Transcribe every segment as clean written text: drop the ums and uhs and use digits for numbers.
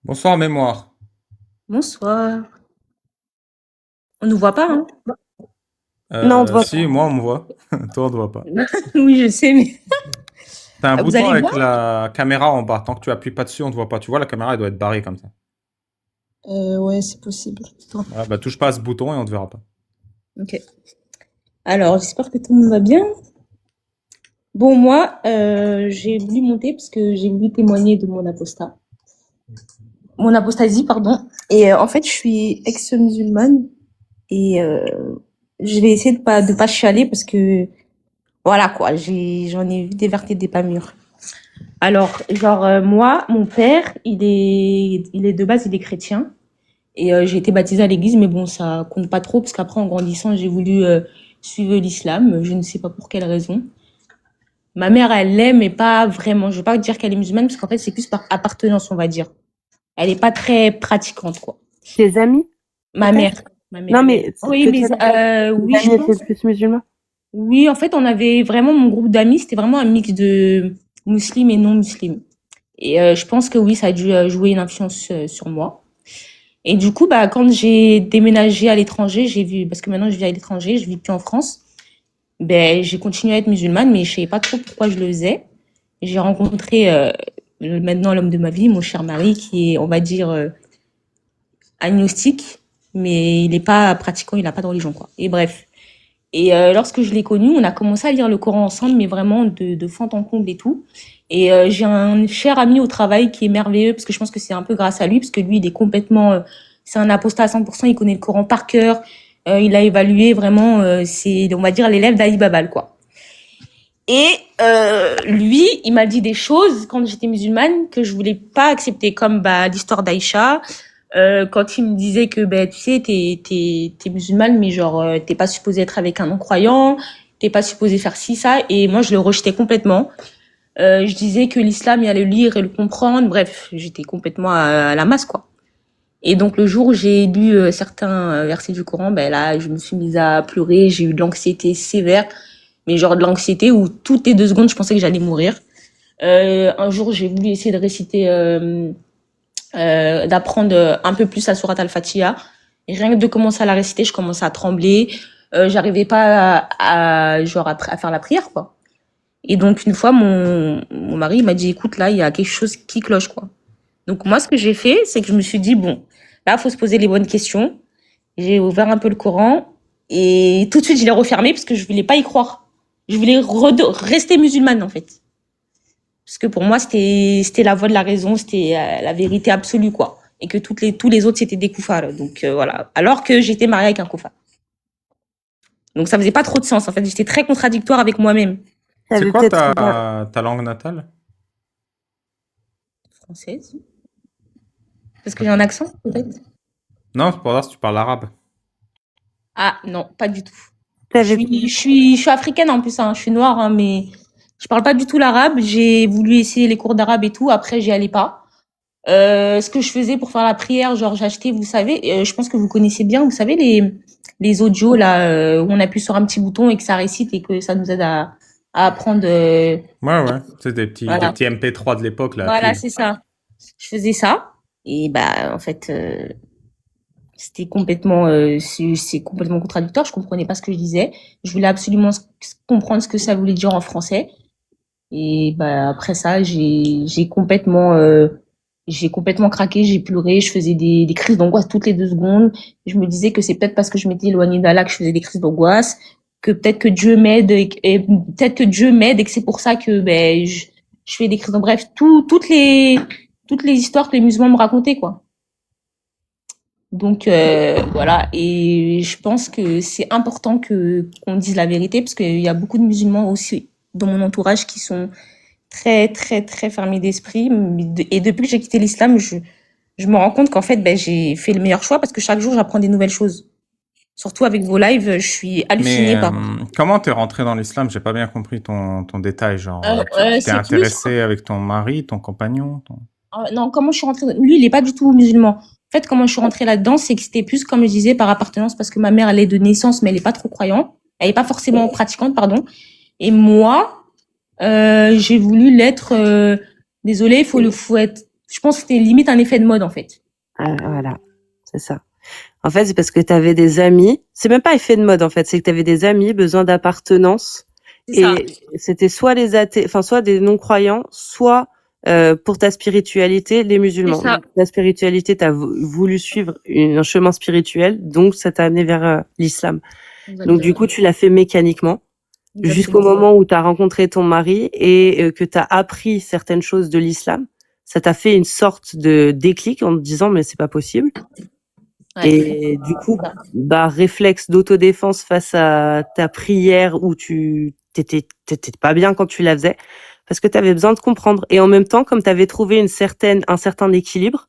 Bonsoir mémoire. Bonsoir. On nous voit pas, hein? Non, on te voit Si, pas. moi on me voit. Toi on te voit pas. Oui, je sais, mais T'as un vous bouton allez bien? avec la caméra en bas. Tant que tu appuies pas dessus, on te voit pas. Tu vois, la caméra elle doit être barrée comme ça. Ouais, c'est possible. Attends. Ouais, bah touche pas à ce bouton et on te verra pas. Ok. Alors, j'espère que tout le monde va bien. Bon, moi, j'ai voulu monter parce que j'ai voulu témoigner de mon apostasie, pardon. Et en fait, je suis ex-musulmane et je vais essayer de pas chialer parce que voilà quoi, j'en ai vu des vertes et des pas mûres. Alors, genre moi, mon père, il est de base, il est chrétien. Et j'ai été baptisée à l'église, mais bon, ça compte pas trop, parce qu'après, en grandissant, j'ai voulu suivre l'islam. Je ne sais pas pour quelle raison. Ma mère, elle l'aime, mais pas vraiment. Je veux pas dire qu'elle est musulmane, parce qu'en fait, c'est plus par appartenance, on va dire. Elle est pas très pratiquante, quoi. Tes amis, Ma peut-être? mère. Ma mère. Non, mais Oui, que mais tes oui, je amis étaient pense. plus musulmans? Oui, en fait, on avait vraiment mon groupe d'amis, c'était vraiment un mix de musulmans et non musulmans. Et je pense que oui, ça a dû jouer une influence sur moi. Et du coup, bah, quand j'ai déménagé à l'étranger, j'ai vu, parce que maintenant je vis à l'étranger, je vis plus en France, ben, j'ai continué à être musulmane, mais je savais pas trop pourquoi je le faisais. J'ai rencontré maintenant l'homme de ma vie, mon cher mari, qui est, on va dire, agnostique, mais il n'est pas pratiquant, il n'a pas de religion, quoi. Et bref. Et lorsque je l'ai connu, on a commencé à lire le Coran ensemble, mais vraiment de fond en comble et tout. Et j'ai un cher ami au travail qui est merveilleux, parce que je pense que c'est un peu grâce à lui, parce que lui, il est complètement... c'est un apostat à 100%, il connaît le Coran par cœur, il a évalué vraiment, c'est, on va dire, l'élève d'Ali Babal, quoi. Et lui, il m'a dit des choses quand j'étais musulmane que je voulais pas accepter, comme bah, l'histoire d'Aïcha, quand il me disait que ben tu sais t'es musulmane mais genre t'es pas supposé être avec un non croyant, t'es pas supposé faire ci ça, et moi je le rejetais complètement. Je disais que l'islam il y a le lire et le comprendre, bref j'étais complètement à la masse quoi. Et donc le jour où j'ai lu certains versets du Coran, ben là je me suis mise à pleurer, j'ai eu de l'anxiété sévère, mais genre de l'anxiété où toutes les 2 secondes je pensais que j'allais mourir. Un jour j'ai voulu essayer de réciter d'apprendre un peu plus la sourate Al-Fatiha. Et rien que de commencer à la réciter, je commençais à trembler. J'arrivais pas genre à faire la prière, quoi. Et donc, une fois, mon mari m'a dit, écoute, là, il y a quelque chose qui cloche, quoi. Donc, moi, ce que j'ai fait, c'est que je me suis dit, bon, là, il faut se poser les bonnes questions. J'ai ouvert un peu le Coran et tout de suite, je l'ai refermé parce que je voulais pas y croire. Je voulais rester musulmane, en fait. Parce que pour moi, c'était la voie de la raison, c'était la vérité absolue, quoi. Et que tous les autres, c'était des koufars. Donc, voilà. Alors que j'étais mariée avec un koufar. Donc, ça faisait pas trop de sens, en fait. J'étais très contradictoire avec moi-même. C'est T'avais quoi peut-être... ta langue natale? Française. Parce que j'ai un accent, peut-être. Non, c'est pour voir si tu parles arabe. Ah, non, pas du tout. T'avais... Je suis africaine, en plus, hein. Je suis noire, hein, mais je parle pas du tout l'arabe. J'ai voulu essayer les cours d'arabe et tout. Après, j'y allais pas. Ce que je faisais pour faire la prière, genre j'achetais, vous savez, je pense que vous connaissez bien, vous savez les audios là où on appuie sur un petit bouton et que ça récite et que ça nous aide à apprendre. Ouais, ouais. C'est des Voilà, petits MP3 de l'époque, là, à voilà, pile. c'est ça. Je faisais ça et bah en fait c'était complètement c'est complètement contradictoire. Je comprenais pas ce que je disais. Je voulais absolument comprendre ce que ça voulait dire en français. Et bah après ça, j'ai complètement craqué, j'ai pleuré, je faisais des crises d'angoisse toutes les 2 secondes. Je me disais que c'est peut-être parce que je m'étais éloignée d'Allah que je faisais des crises d'angoisse, que peut-être que Dieu m'aide et peut-être que Dieu m'aide et que c'est pour ça que ben je fais des crises d'angoisse. Bref, toutes les histoires que les musulmans me racontaient quoi. Donc voilà, et je pense que c'est important que qu'on dise la vérité parce qu'il y a beaucoup de musulmans aussi dans mon entourage qui sont très, très, très fermé d'esprit. Et depuis que j'ai quitté l'islam, je me rends compte qu'en fait, ben, j'ai fait le meilleur choix parce que chaque jour, j'apprends des nouvelles choses. Surtout avec vos lives, je suis hallucinée Mais par. comment t'es rentré dans l'islam? J'ai pas bien compris ton détail. Genre, tu t'es C'est plus. intéressé avec ton mari, ton compagnon? Non, comment je suis rentrée. Lui, il est pas du tout musulman. En fait, comment je suis rentrée là-dedans, c'est que c'était plus, comme je disais, par appartenance parce que ma mère, elle est de naissance, mais elle est pas trop croyante. Elle est pas forcément pratiquante, pardon. Et moi, j'ai voulu l'être. Désolée, faut Je pense que c'était limite un effet de mode, en fait. Ah, voilà, c'est ça. En fait, c'est parce que tu avais des amis. C'est même pas effet de mode, en fait. C'est que tu avais des amis, besoin d'appartenance. C'est ça. Et c'était soit les athées, enfin, soit des non-croyants, soit pour ta spiritualité, les musulmans. C'est ça. Ta spiritualité, tu as voulu suivre un chemin spirituel, donc ça t'a amené vers l'islam. Donc, du coup, tu l'as fait mécaniquement. Jusqu'au moment où tu as rencontré ton mari et que tu as appris certaines choses de l'islam. Ça t'a fait une sorte de déclic en te disant mais c'est pas possible. Ouais. Et du coup, réflexe d'autodéfense face à ta prière où tu t'étais pas bien quand tu la faisais parce que tu avais besoin de comprendre. Et en même temps, comme tu avais trouvé un certain équilibre,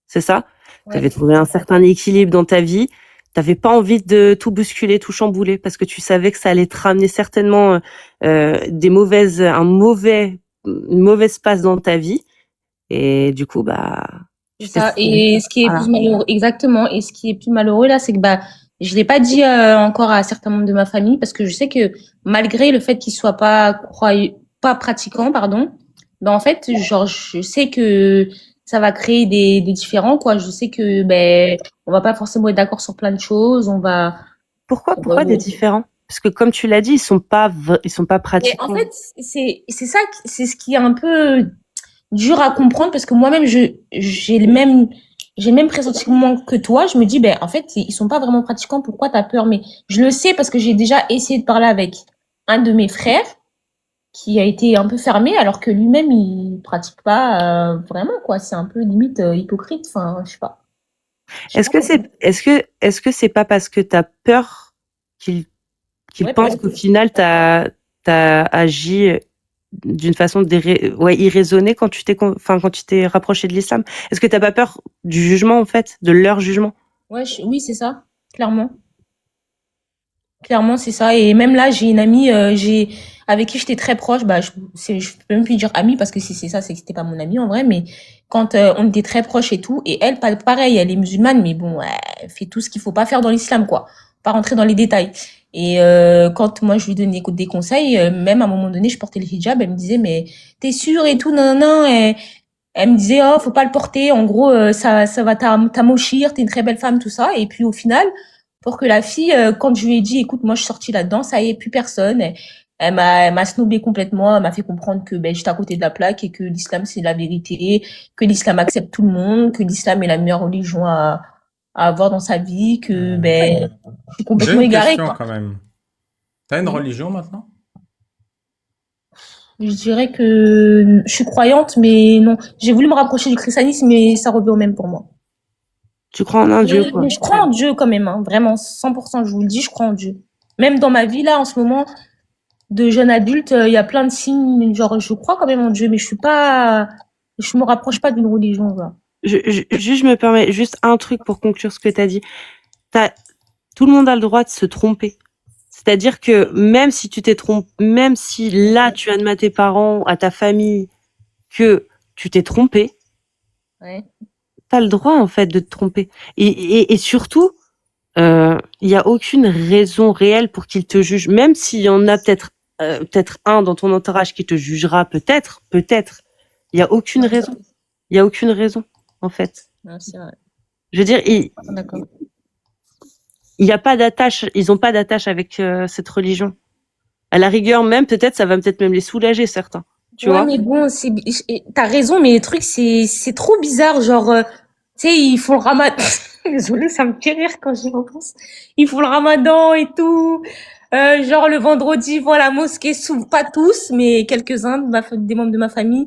c'est ça? Tu avais trouvé un certain équilibre dans ta vie. T'avais pas envie de tout bousculer, tout chambouler, parce que tu savais que ça allait te ramener certainement une mauvaise passe dans ta vie. Et du coup, c'est ça. Et ce qui est plus malheureux, exactement. Et ce qui est plus malheureux là, c'est que je l'ai pas dit encore à certains membres de ma famille parce que je sais que malgré le fait qu'ils soient pas pratiquants, pardon, en fait, genre je sais que ça va créer des différends quoi. Je sais que on va pas forcément être d'accord sur plein de choses. Pourquoi des différends? Parce que comme tu l'as dit, ils sont pas pratiquants. Et en fait, c'est ça, c'est ce qui est un peu dur à comprendre parce que moi-même j'ai le même pressentiment que toi. Je me dis en fait ils sont pas vraiment pratiquants. Pourquoi t'as peur? Mais je le sais parce que j'ai déjà essayé de parler avec un de mes frères qui a été un peu fermé alors que lui-même il pratique pas vraiment quoi. C'est un peu limite hypocrite. Enfin je sais pas. Est-ce que c'est pas parce que t'as peur qu'il pense qu'au final t'as agi d'une façon irraisonnée quand tu t'es rapproché de l'islam? Est-ce que t'as pas peur du jugement en fait, de leur jugement? Oui, c'est ça, clairement. Clairement, c'est ça. Et même là, j'ai une amie avec qui j'étais très proche. Je peux même plus dire amie parce que si c'est ça, c'est que c'était pas mon amie en vrai. Mais quand on était très proches et tout, et elle, pareil, elle est musulmane, mais bon, elle fait tout ce qu'il faut pas faire dans l'islam, quoi. Pas rentrer dans les détails. Et quand moi je lui donnais des conseils, même à un moment donné, je portais le hijab, elle me disait mais t'es sûre et tout, non, non, non. Et elle me disait oh faut pas le porter. En gros, ça va t'amochir. T'es une très belle femme, tout ça. Et puis au final pour que la fille, quand je lui ai dit, écoute, moi, je suis sortie là-dedans, ça y est, plus personne. Elle m'a snobé complètement. Elle m'a fait comprendre que j'étais à côté de la plaque et que l'islam, c'est la vérité, que l'islam accepte tout le monde, que l'islam est la meilleure religion à avoir dans sa vie, que je suis complètement égarée. J'ai une question quand même. T'as une religion maintenant? Je dirais que je suis croyante, mais non. J'ai voulu me rapprocher du christianisme, mais ça revient au même pour moi. Tu crois en un Dieu, quoi. Mais je crois en Dieu quand même, hein. Vraiment, 100%, je vous le dis, je crois en Dieu. Même dans ma vie, là, en ce moment, de jeune adulte, il y a plein de signes, genre, je crois quand même en Dieu, mais je me rapproche pas d'une religion, voilà. Je me permets juste un truc pour conclure ce que tu as dit. Tout le monde a le droit de se tromper. C'est-à-dire que même si tu t'es trompé, même si là, tu admets à tes parents, à ta famille, que tu t'es trompé, t'as le droit, en fait, de te tromper. Et surtout, il y a aucune raison réelle pour qu'ils te jugent. Même s'il y en a peut-être un dans ton entourage qui te jugera, peut-être. Il y a aucune raison. Il y a aucune raison, en fait. Ouais, c'est vrai. Je veux dire, il y a pas d'attache, ils ont pas d'attache avec cette religion. À la rigueur, même peut-être, ça va peut-être même les soulager, certains. Tu vois? Mais bon, t'as raison, mais le truc, c'est trop bizarre, genre, tu sais, ils font le ramadan. Désolée, ça me fait rire quand j'y repense. Ils font le ramadan et tout. Genre, le vendredi, ils vont à la mosquée, pas tous, mais quelques-uns des membres de ma famille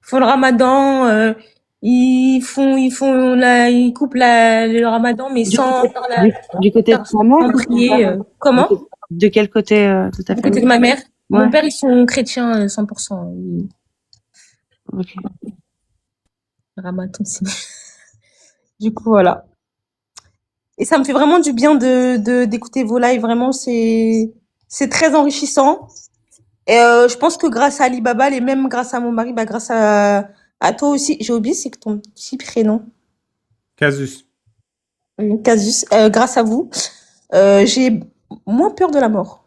font le ramadan, ils coupent le ramadan, mais sans faire du côté de ta mère, prier, comment? De quel côté de ta famille? Du côté de ma mère. Ouais. Mon père, ils sont chrétiens 100%. Ok. Ramadan, c'est... Du coup, voilà. Et ça me fait vraiment du bien d'écouter vos lives. Vraiment, c'est très enrichissant. Et je pense que grâce à Alibaba, et même grâce à mon mari, grâce à toi aussi, j'ai oublié, c'est que ton petit prénom. Casus. Casus. Grâce à vous, j'ai moins peur de la mort.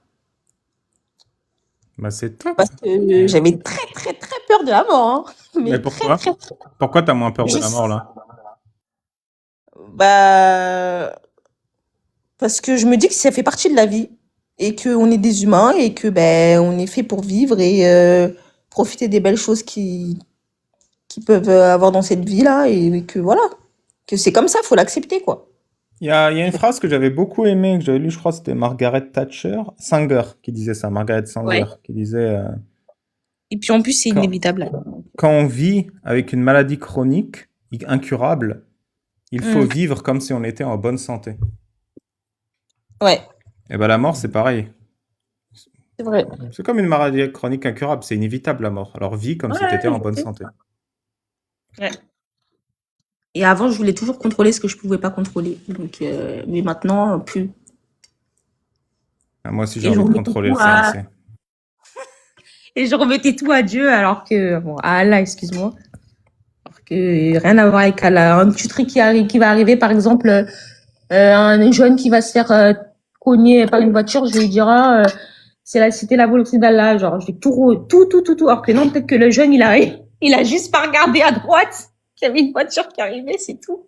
C'est top. Parce que j'avais très, très, très peur de la mort. Hein. Mais Mais très, pourquoi? très, très. Pourquoi t'as moins peur de Je la mort, là? Bah, parce que je me dis que ça fait partie de la vie et qu'on est des humains et que ben on est fait pour vivre et profiter des belles choses qui peuvent avoir dans cette vie-là et que voilà, que c'est comme ça, faut l'accepter quoi. Il y a une phrase que j'avais beaucoup aimée, que j'avais lue, je crois que c'était Margaret Sanger qui disait ça, Margaret Sanger, Ouais. qui disait Et puis en plus, c'est quand, inévitable. quand on vit avec une maladie chronique, incurable, il faut Mm. vivre comme si on était en bonne santé. Ouais, Et ben la mort, c'est pareil. c'est vrai. C'est comme une maladie chronique incurable, c'est inévitable la mort. Alors vis comme si tu étais Ouais, en bonne je sais. santé. Ouais. Et avant, je voulais toujours contrôler ce que je pouvais pas contrôler. Donc, mais maintenant, plus. Ah, moi aussi, j'ai Et je envie de remettais contrôler tout le CNC. et je remettais tout à Dieu, alors que, bon, à Allah, excuse-moi. Alors que rien à voir avec Allah. Un petit truc qui va arriver, par exemple, un jeune qui va se faire cogner par une voiture, je lui dirai, c'était la volonté d'Allah. Genre, je vais tout. Alors que non, peut-être que le jeune, il a juste pas regardé à droite qu'il y avait une voiture qui arrivait, c'est tout.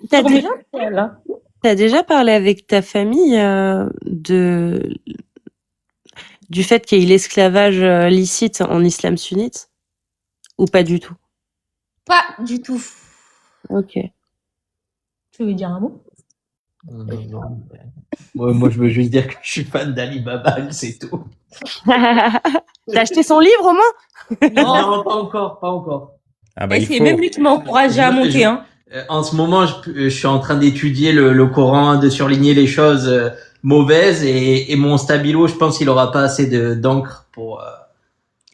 T'as Je remets déjà, tout à Allah. t'as déjà parlé avec ta famille du fait qu'il y ait l'esclavage licite en islam sunnite ou pas du tout? Pas du tout. Ok. Tu veux dire un mot? Non. Moi, je veux juste dire que je suis fan d'Ali Baba, c'est tout. T'as acheté son livre au moins? Non. Non, pas encore, pas encore. Ah bah Et il c'est faut. même lui qui m'a encouragé à monter, hein. En ce moment, je suis en train d'étudier le Coran, de surligner les choses mauvaises et mon stabilo, je pense qu'il aura pas assez d'encre pour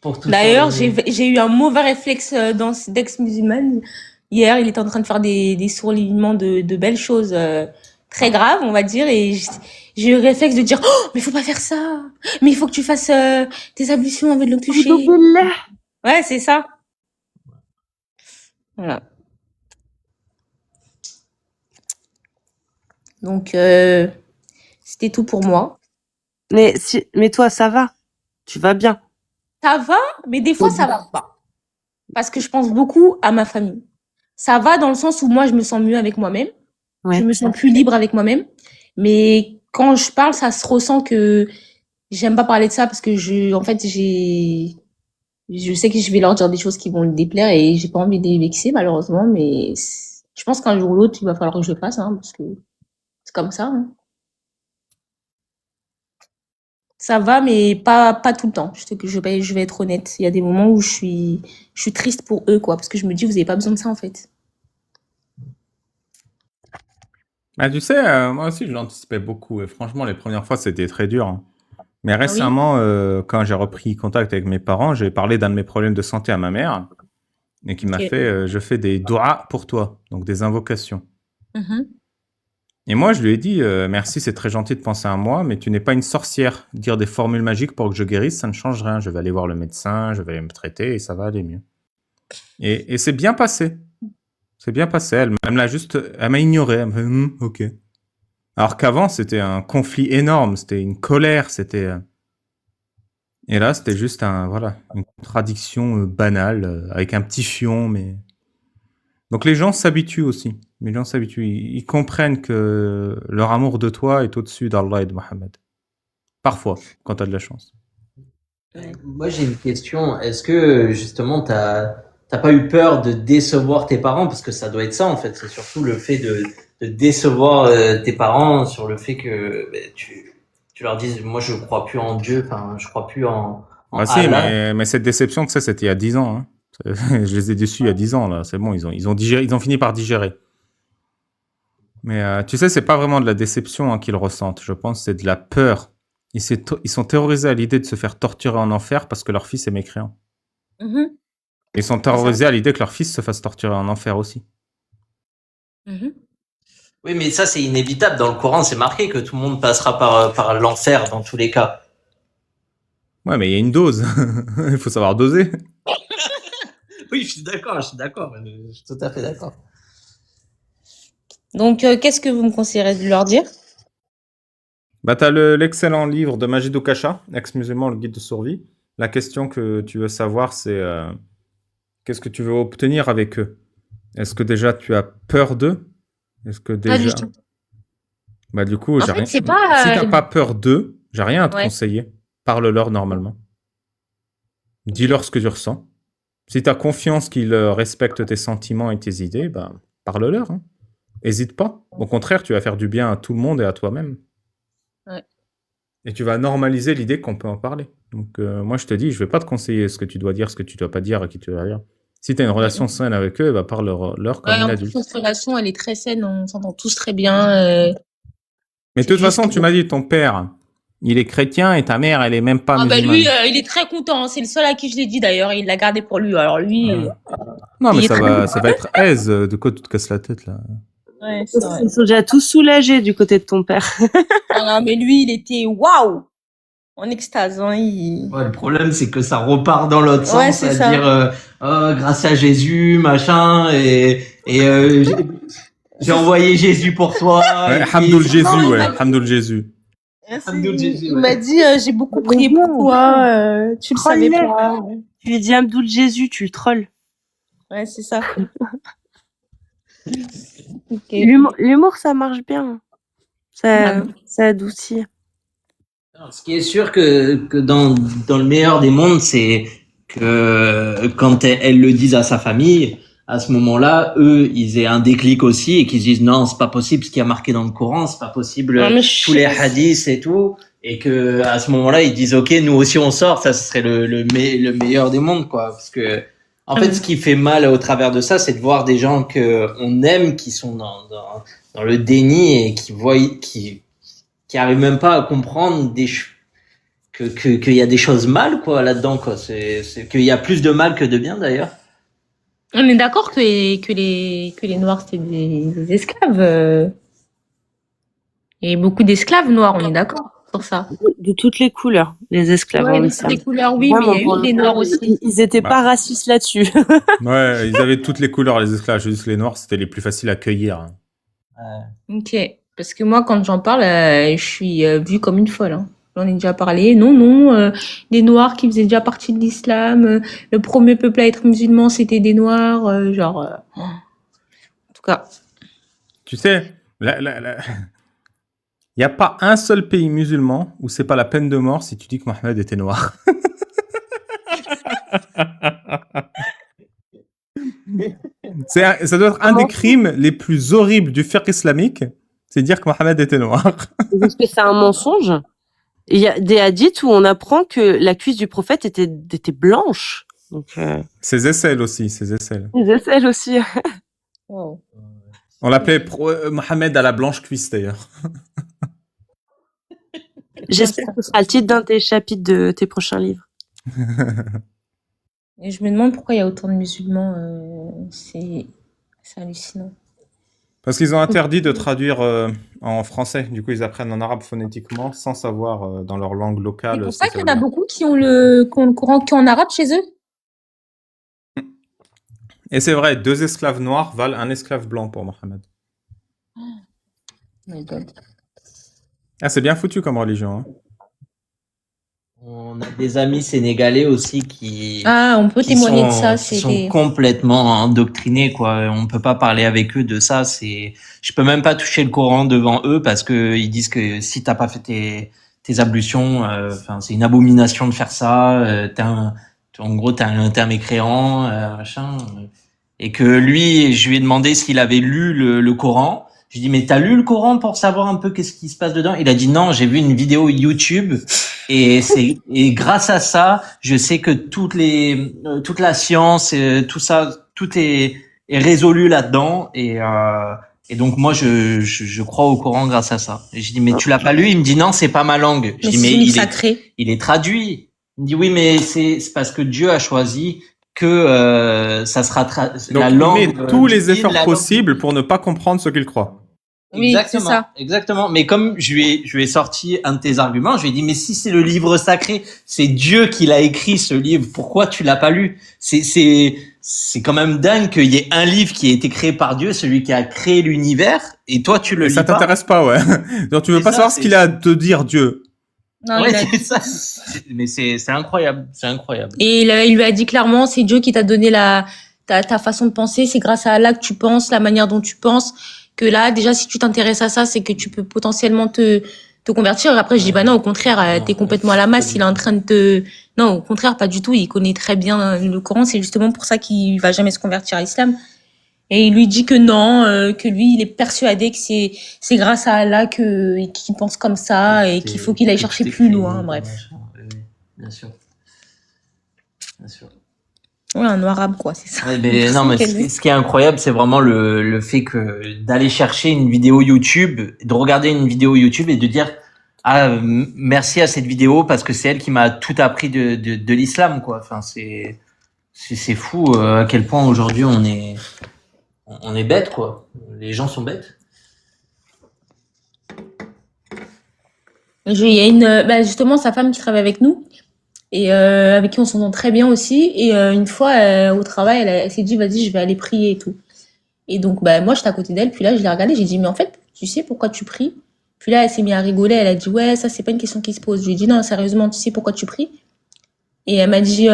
tout D'ailleurs, surligner. j'ai eu un mauvais réflexe dans d'ex-musulmane. Hier, il était en train de faire des surlignements de belles choses très graves, on va dire, et j'ai eu le réflexe de dire, oh, mais faut pas faire ça. Mais il faut que tu fasses tes ablutions avec de l'eau touchée. Alhamdoulilah. Ouais, c'est ça. Voilà. Donc, c'était tout pour moi. Mais toi, ça va. Tu vas bien. Ça va, mais des fois, ça va pas. Parce que je pense beaucoup à ma famille. Ça va dans le sens où moi, je me sens mieux avec moi-même. Je Ouais. me sens plus libre avec moi-même. Mais quand je parle, ça se ressent que j'aime pas parler de ça parce que en fait, je sais que je vais leur dire des choses qui vont les déplaire et j'ai pas envie de les vexer, malheureusement. Mais je pense qu'un jour ou l'autre, il va falloir que je le fasse, hein, parce que c'est comme ça, hein. Ça va, mais pas tout le temps. Je vais être honnête. Il y a des moments où je suis triste pour eux, quoi, parce que je me dis, vous avez pas besoin de ça, en fait. Bah, tu sais, moi aussi, je l'anticipais beaucoup. Et franchement, les premières fois, c'était très dur, hein. Mais Ah oui? récemment, quand j'ai repris contact avec mes parents, j'ai parlé d'un de mes problèmes de santé à ma mère et qui m'a Ok. fait, je fais des doigts pour toi, donc des invocations. Mhm. Et moi, je lui ai dit, merci, c'est très gentil de penser à moi, mais tu n'es pas une sorcière. Dire des formules magiques pour que je guérisse, ça ne change rien. Je vais aller voir le médecin, je vais aller me traiter et ça va aller mieux. Et c'est bien passé. C'est bien passé. Elle m'a ignoré. Elle m'a fait, ok. Alors qu'avant, c'était un conflit énorme, c'était une colère, et là, c'était juste voilà, une contradiction banale, avec un petit fion, mais... Donc les gens s'habituent aussi. Les gens s'habituent. Ils comprennent que leur amour de toi est au-dessus d'Allah et de Mohammed. Parfois, quand tu as de la chance. Ouais. Moi, j'ai une question. Est-ce que justement, t'as pas eu peur de décevoir tes parents? Parce que ça doit être ça, en fait. C'est surtout le fait de décevoir tes parents sur le fait que tu leur dises, moi, je crois plus en Dieu, enfin, je crois plus en Ah si, Allah. mais cette déception, tu sais, c'était il y a 10 ans. Hein. Je les ai déçus il y a 10 ans, là. C'est bon, ils ont fini par digérer. Mais tu sais, c'est pas vraiment de la déception, hein, qu'ils ressentent. Je pense que c'est de la peur. Ils sont terrorisés à l'idée de se faire torturer en enfer parce que leur fils est mécréant. Mhm. Ils sont C'est ça. terrorisés à l'idée que leur fils se fasse torturer en enfer aussi. Mhm. Oui, mais ça, c'est inévitable. Dans le Coran, c'est marqué que tout le monde passera par l'enfer dans tous les cas. Ouais, mais il y a une dose. Il faut savoir doser. Oui, je suis d'accord, je suis tout à fait d'accord. Donc, qu'est-ce que vous me conseillerez de leur dire? Bah, t'as l'excellent livre de Majid Kasha, ex-musulman, le guide de survie. La question que tu veux savoir, c'est Qu'est-ce que tu veux obtenir avec eux? Est-ce que déjà tu as peur d'eux? Est-ce que Pas du déjà... tout. Bah du coup, En j'ai fait, rien... c'est Si pas... t'as pas peur d'eux, j'ai rien à te Ouais. conseiller. Parle-leur normalement. Dis-leur ce que tu ressens. Si tu as confiance qu'ils respectent tes sentiments et tes idées, bah, parle-leur. Hein. Hésite pas. Au contraire, tu vas faire du bien à tout le monde et à toi-même. Ouais. Et tu vas normaliser l'idée qu'on peut en parler. Donc, moi, je te dis, je vais pas te conseiller ce que tu dois dire, ce que tu dois pas dire, à qui tu dois dire. Si tu as une relation saine avec eux, bah, parle-leur comme Ouais, une en plus, adulte. notre relation, elle est très saine, on s'entend tous très bien. Mais de c'est toute juste façon, que... tu m'as dit, ton père, il est chrétien et ta mère, elle est même pas Ah bah lui, musulmane. il est très content. C'est le seul à qui je l'ai dit d'ailleurs. Il l'a gardé pour lui. Alors lui, Non, mais il est très ça va être aise. De quoi tu te casses la tête, là? Ouais, c'est vrai. Ils sont déjà tous soulagés du côté de ton père. Ah non, mais lui, il était waouh, en extase. Hein, Ouais, le problème, c'est que ça repart dans l'autre Ouais, sens, c'est ça. c'est-à-dire oh, grâce à Jésus, machin, et j'ai envoyé Jésus pour toi. Ouais, Et puis, Hamdoul Jésus, Non, il ouais. m'a- Hamdoul Jésus. Hamdoul Jésus, Il ouais. m'a dit, j'ai beaucoup prié pour toi. Tu le savais pas. Tu lui dis Abdoul Jésus, tu le trolls. Ouais, c'est ça. Ok. L'humour, ça marche bien. Ah. Ça adoucit. Alors, ce qui est sûr que dans le meilleur des mondes, c'est que quand elles le disent à sa famille, à ce moment-là, eux, ils aient un déclic aussi et qu'ils se disent non, c'est pas possible ce qui a marqué dans le Coran, c'est pas possible Non, mais tous les hadiths et tout, et que à ce moment-là, ils disent ok, nous aussi on sort, ça ce serait le meilleur des mondes, quoi, parce que en fait, ce qui fait mal au travers de ça, c'est de voir des gens que on aime qui sont dans le déni et qui arrivent même pas à comprendre qu'il y a des choses mal, quoi, là-dedans, quoi. C'est qu'il y a plus de mal que de bien, d'ailleurs. On est d'accord que les Noirs, c'était des esclaves. Il y a beaucoup d'esclaves noirs, on est d'accord sur ça. De toutes les couleurs, les esclaves. Ouais, en de islam. toutes les couleurs, oui, Vraiment, mais il y a eu des Noirs aussi. Ils étaient pas racistes là-dessus. Ouais, ils avaient toutes les couleurs, les esclaves. Juste les noirs, c'était les plus faciles à cueillir. Ok, parce que moi, quand j'en parle, je suis vue comme une folle. Hein. J'en ai déjà parlé. Non, des Noirs qui faisaient déjà partie de l'islam. Le premier peuple à être musulman, c'était des Noirs. En tout cas. Tu sais, il n'y a pas un seul pays musulman où c'est pas la peine de mort si tu dis que Mohammed était noir. Ça doit être un des crimes les plus horribles du fiqh islamique, c'est dire que Mohammed était noir. Parce que c'est un mensonge. Il y a des hadiths où on apprend que la cuisse du prophète était blanche. Donc, Ses aisselles aussi, ses aisselles. les aisselles aussi. Wow. On l'appelait Mohammed à la blanche cuisse d'ailleurs. J'espère que ce sera le titre d'un des chapitres de tes prochains livres. Et je me demande pourquoi il y a autant de musulmans. C'est hallucinant. Parce qu'ils ont interdit de traduire en français. Du coup, ils apprennent en arabe phonétiquement sans savoir dans leur langue locale. C'est pour ça qu'il y en a beaucoup qui ont le Coran qui est en arabe chez eux. Et c'est vrai, 2 esclaves noirs valent un esclave blanc pour Mohammed. Oh my God. Ah, c'est bien foutu comme religion. Hein. On a des amis sénégalais aussi qui On peut témoigner de ça. Qui sont complètement endoctrinés, quoi. On peut pas parler avec eux de ça. Je peux même pas toucher le Coran devant eux parce que ils disent que si t'as pas fait tes ablutions, c'est une abomination de faire ça. En gros, t'es un mécréant, machin. Et que lui, je lui ai demandé s'il avait lu le Coran. Je lui ai dit, mais t'as lu le Coran pour savoir un peu qu'est-ce qui se passe dedans? Il a dit non, j'ai vu une vidéo YouTube et grâce à ça, je sais que toute la science, tout ça, tout est résolu là-dedans et donc moi je crois au Coran grâce à ça. Et je dis mais tu l'as pas lu? Il me dit non, c'est pas ma langue. Je dis mais il est traduit. Il me dit oui, mais c'est parce que Dieu a choisi que ça sera donc, la langue. Il met tous les efforts possibles pour ne pas comprendre ce qu'il croit. Oui, Exactement, c'est ça. Exactement. Mais comme je lui ai sorti un de tes arguments, je lui ai dit mais si c'est le livre sacré, c'est Dieu qui l'a écrit ce livre. Pourquoi tu l'as pas lu? C'est quand même dingue qu'il y ait un livre qui a été créé par Dieu, celui qui a créé l'univers, et toi tu le lis pas. Ça t'intéresse pas, ouais. Donc tu veux pas savoir ce qu'il a à te dire, Dieu. Non, Ouais, il a c'est ça. Mais c'est incroyable. C'est incroyable. Et il lui a dit clairement, c'est Dieu qui t'a donné ta façon de penser, c'est grâce à Allah que tu penses, la manière dont tu penses, que là, déjà, si tu t'intéresses à ça, c'est que tu peux potentiellement te convertir. Après, je dis, bah non, au contraire, Non, t'es complètement à la masse, pas il du est en tout. train de te, non, au contraire, pas du tout, il connaît très bien le Coran, c'est justement pour ça qu'il va jamais se convertir à l'islam. Et il lui dit que non, que lui, il est persuadé que c'est grâce à Allah qu'il pense comme ça et qu'il faut qu'il aille Que chercher tout est plus créé, loin, bref. machin. Oui, oui, bien sûr. Bien sûr. Ouais, un arabe, quoi, c'est ça. Ouais, mais non, mais ce qui est incroyable, c'est vraiment le fait que d'aller chercher une vidéo YouTube, de regarder une vidéo YouTube et de dire ah merci à cette vidéo parce que c'est elle qui m'a tout appris de l'islam, quoi. Enfin, c'est fou à quel point aujourd'hui on est bête, quoi. Les gens sont bêtes. Il y a bah justement sa femme qui travaille avec nous et avec qui on s'entend très bien aussi. Et une fois au travail, elle s'est dit vas-y, je vais aller prier et tout. Et donc bah moi j'étais à côté d'elle, puis là je l'ai regardée, j'ai dit mais en fait tu sais pourquoi tu pries? Puis là elle s'est mise à rigoler, elle a dit ouais ça c'est pas une question qui se pose. Je lui ai dit non sérieusement tu sais pourquoi tu pries? Et elle m'a dit